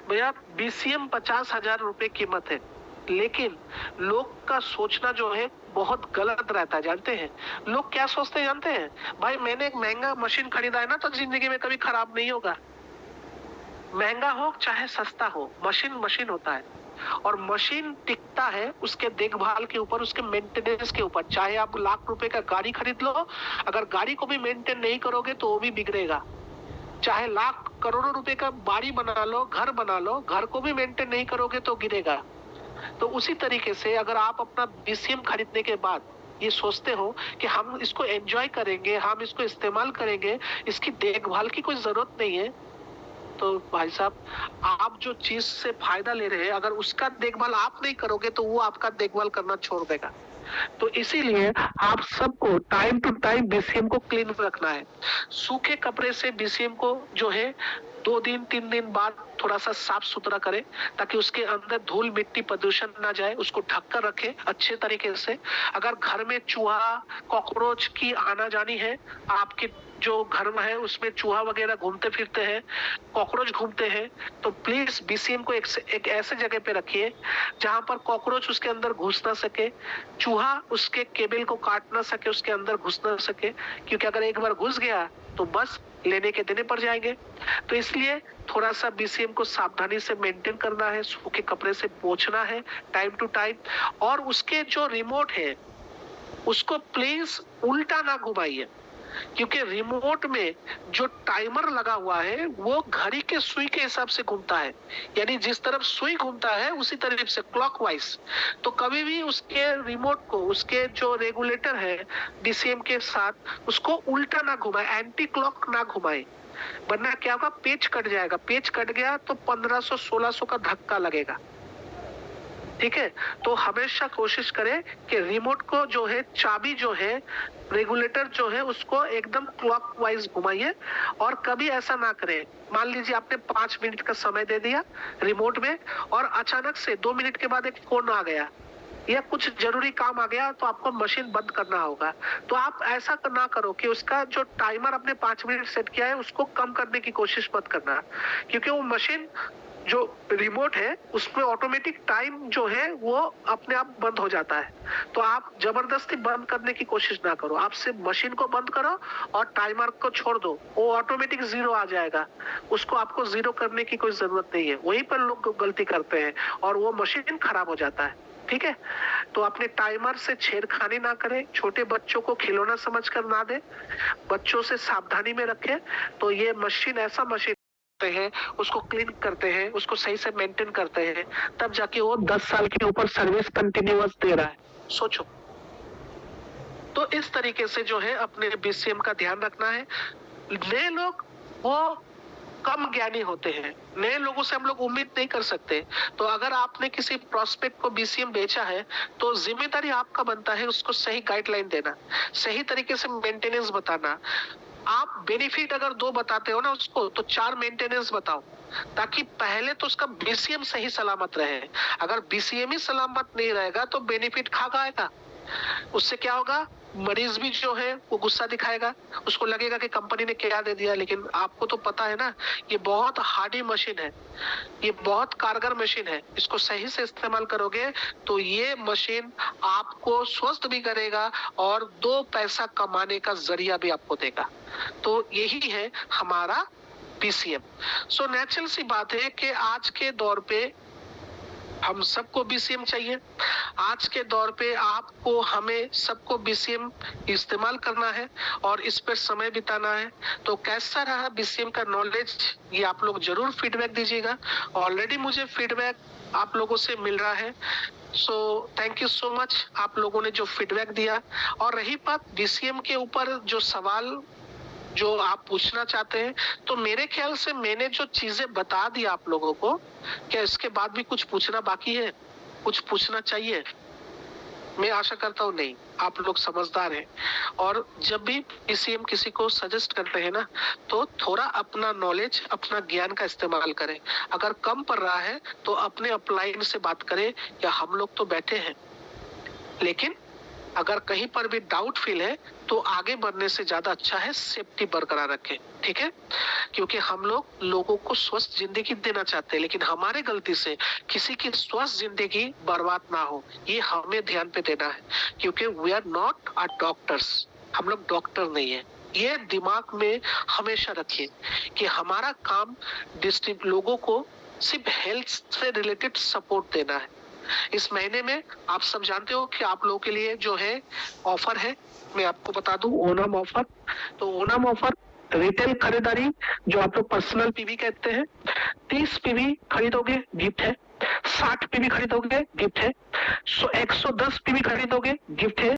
भैया बीसीएम 50,000 रुपए कीमत है, लेकिन लोग का सोचना जो है बहुत गलत रहता है। जानते हैं लोग क्या सोचते हैं? जानते हैं भाई, मैंने एक महंगा मशीन खरीदा है ना, तो जिंदगी में कभी खराब नहीं होगा। महंगा हो चाहे सस्ता हो, मशीन मशीन होता है और मशीन टिकता है उसके देखभाल के ऊपर, उसके मेंटेनेंस के ऊपर। चाहे आप लाख रुपए का गाड़ी खरीद लो, अगर गाड़ी को भी मेंटेन नहीं करोगे तो वो भी बिगड़ेगा। चाहे लाख करोड़ों रुपए का बाड़ी बना लो, घर बना लो, घर को भी मेंटेन नहीं करोगे तो गिरेगा। तो उसी तरीके से अगर आप अपना बीसीएम खरीदने के बाद ये सोचते हो कि हम इसको एंजॉय करेंगे, हम इसको इस्तेमाल करेंगे, इसकी देखभाल की कोई जरूरत नहीं है, तो भाई साहब आप जो चीज से फायदा ले रहे हैं, अगर उसका देखभाल आप नहीं करोगे तो वो आपका देखभाल करना छोड़ देगा। तो इसीलिए आप सबको टाइम टू टाइम बीसीएम को क्लीन रखना है। सूखे कपड़े से बीसीएम को जो है 2 दिन 3 दिन बाद थोड़ा सा साफ सुथरा करें, ताकि उसके अंदर धूल मिट्टी प्रदूषण ना जाए। उसको ढककर रखें अच्छे तरीके से। अगर घर में चूहा कॉकरोच की आना जानी है, आपके जो घर में है उसमें चूहा वगैरह घूमते फिरते हैं, कॉकरोच घूमते हैं, तो प्लीज बीसीएम को एक ऐसे जगह पे रखिए जहां पर कॉकरोच उसके अंदर घुस ना सके, चूहा उसके केबल को काट ना सके, उसके अंदर घुस ना सके। क्योंकि अगर एक बार घुस गया तो बस लेने के देने पड़ जाएंगे। तो इसलिए थोड़ा सा बीसीएम को सावधानी से मेंटेन करना है, सूखे कपड़े से पोंछना है टाइम टू टाइम। और उसके जो रिमोट है उसको प्लीज उल्टा ना घुमाइए, क्योंकि रिमोट में जो टाइमर लगा हुआ है वो घड़ी के सुई के हिसाब से घूमता है। यानी जिस तरफ सुई घूमता है उसी तरफ से क्लॉकवाइज। तो कभी भी उसके रिमोट को, उसके जो रेगुलेटर है बीसीएम के साथ, उसको उल्टा ना घुमाए, एंटी क्लॉक ना घुमाए, वरना क्या होगा, पेच कट जाएगा। पेच कट गया तो 1500-1600 का धक्का लगेगा। ठीक है, तो हमेशा कोशिश करें कि रिमोट को जो है, चाबी जो है, रेगुलेटर जो है, उसको एकदम क्लॉकवाइज घुमाइए। और कभी ऐसा ना करें, मान लीजिए आपने 5 मिनट का समय दे दिया रिमोट में और अचानक से 2 मिनट के बाद एक फोन आ गया या कुछ जरूरी काम आ गया तो आपको मशीन बंद करना होगा। तो आप ऐसा ना करो कि उसका जो टाइमर आपने 5 मिनट सेट किया है उसको कम करने की कोशिश मत करना, क्योंकि वो मशीन जो रिमोट है उसमें ऑटोमेटिक टाइम जो है वो अपने आप बंद हो जाता है। तो आप जबरदस्ती बंद करने की कोशिश ना करो, आप सिर्फ मशीन को बंद करो और टाइमर को छोड़ दो, वो ऑटोमेटिक 0 आ जाएगा। उसको आपको 0 करने की कोई जरूरत नहीं है। वहीं पर लोग गलती करते हैं और वो मशीन खराब हो जाता है। ठीक है, तो अपने टाइमर से छेड़खानी ना करें, छोटे बच्चों को खिलौना समझकर ना दे, बच्चों से सावधानी में रखें। तो ये मशीन ऐसा मशीन हैं, उसको क्लीन करते हैं, उसको सही से मेंटेन करते हैं, तब जाके वो 10 साल के ऊपर सर्विस कंटिन्यूअस दे रहा है। सोचो। तो इस तरीके से जो है अपने बीसीएम का ध्यान रखना है। नए लोग वो कम ज्ञानी होते हैं, नए लोगों से हम लोग उम्मीद नहीं कर सकते। तो अगर आपने किसी प्रोस्पेक्ट को बीसीएम बेचा है तो जिम्मेदारी आपका बनता है उसको सही गाइडलाइन देना, सही तरीके से मेंटेनेंस बताना। आप बेनिफिट अगर 2 बताते हो ना उसको, तो 4 मेंटेनेंस बताओ, ताकि पहले तो उसका बीसीएम सही सलामत रहे। अगर बीसीएम ही सलामत नहीं रहेगा तो बेनिफिट खा खाएगा। उससे क्या होगा, मरीज भी जो है वो गुस्सा दिखाएगा, उसको लगेगा कि कंपनी ने क्या दे दिया। लेकिन आपको तो पता है ना, ये बहुत हार्डी मशीन है, ये बहुत कारगर मशीन है। इसको सही से इस्तेमाल करोगे तो ये मशीन आपको स्वस्थ भी करेगा और 2 पैसा कमाने का जरिया भी आपको देगा। तो यही है हमारा बीसीएम। सो नेचुरल सी बात है कि आज के दौर पे हम सबको बीसीएम चाहिए। आज के दौर पे आपको, हमें सबको बीसीएम इस्तेमाल करना है और इस पर समय बिताना है। तो कैसा रहा बीसीएम का नॉलेज, ये आप लोग जरूर फीडबैक दीजिएगा। ऑलरेडी मुझे फीडबैक आप लोगों से मिल रहा है, so thank you so much आप लोगों ने जो फीडबैक दिया। और रही बात बीसीएम के ऊपर जो सवाल जो आप पूछना चाहते हैं। तो मेरे ख्याल से मैंने जो चीजें बता दी आप लोगों को, क्या इसके बाद भी कुछ पूछना बाकी है, कुछ पूछना चाहिए? मैं आशा करता हूँ नहीं, आप लोग समझदार हैं। और जब भी किसी हम किसी को सजेस्ट करते हैं ना, तो थोड़ा अपना नॉलेज, अपना ज्ञान का इस्तेमाल करें। अगर कम पड़ रहा है तो अपने अपलाइन से बात करें, या हम लोग तो बैठे हैं, लेकिन अगर कहीं पर भी डाउट फील है तो आगे बढ़ने से ज्यादा अच्छा है सेफ्टी बरकरार रखें, ठीक है? क्योंकि हम लोग लोगों को स्वस्थ जिंदगी देना चाहते हैं, लेकिन हमारे गलती से किसी की स्वस्थ जिंदगी बर्बाद ना हो, ये हमें ध्यान पे देना है। क्योंकि we are not a doctors, हम लोग डॉक्टर नहीं है। ये दिमाग में हमेशा रखिए कि हमारा काम लोगों को सिर्फ हेल्थ से रिलेटेड सपोर्ट देना है। इस महीने में आप सब जानते हो कि आप लोगों के लिए जो है ऑफर है, मैं आपको बता दूं, ओणम ऑफर। तो ओणम ऑफर रिटेल खरीदारी, जो आप लोग पर्सनल पीवी कहते हैं, 30 पीवी खरीदोगे गिफ्ट है, 60 पीवी खरीदोगे गिफ्ट है, 110 पीवी खरीदोगे गिफ्ट है,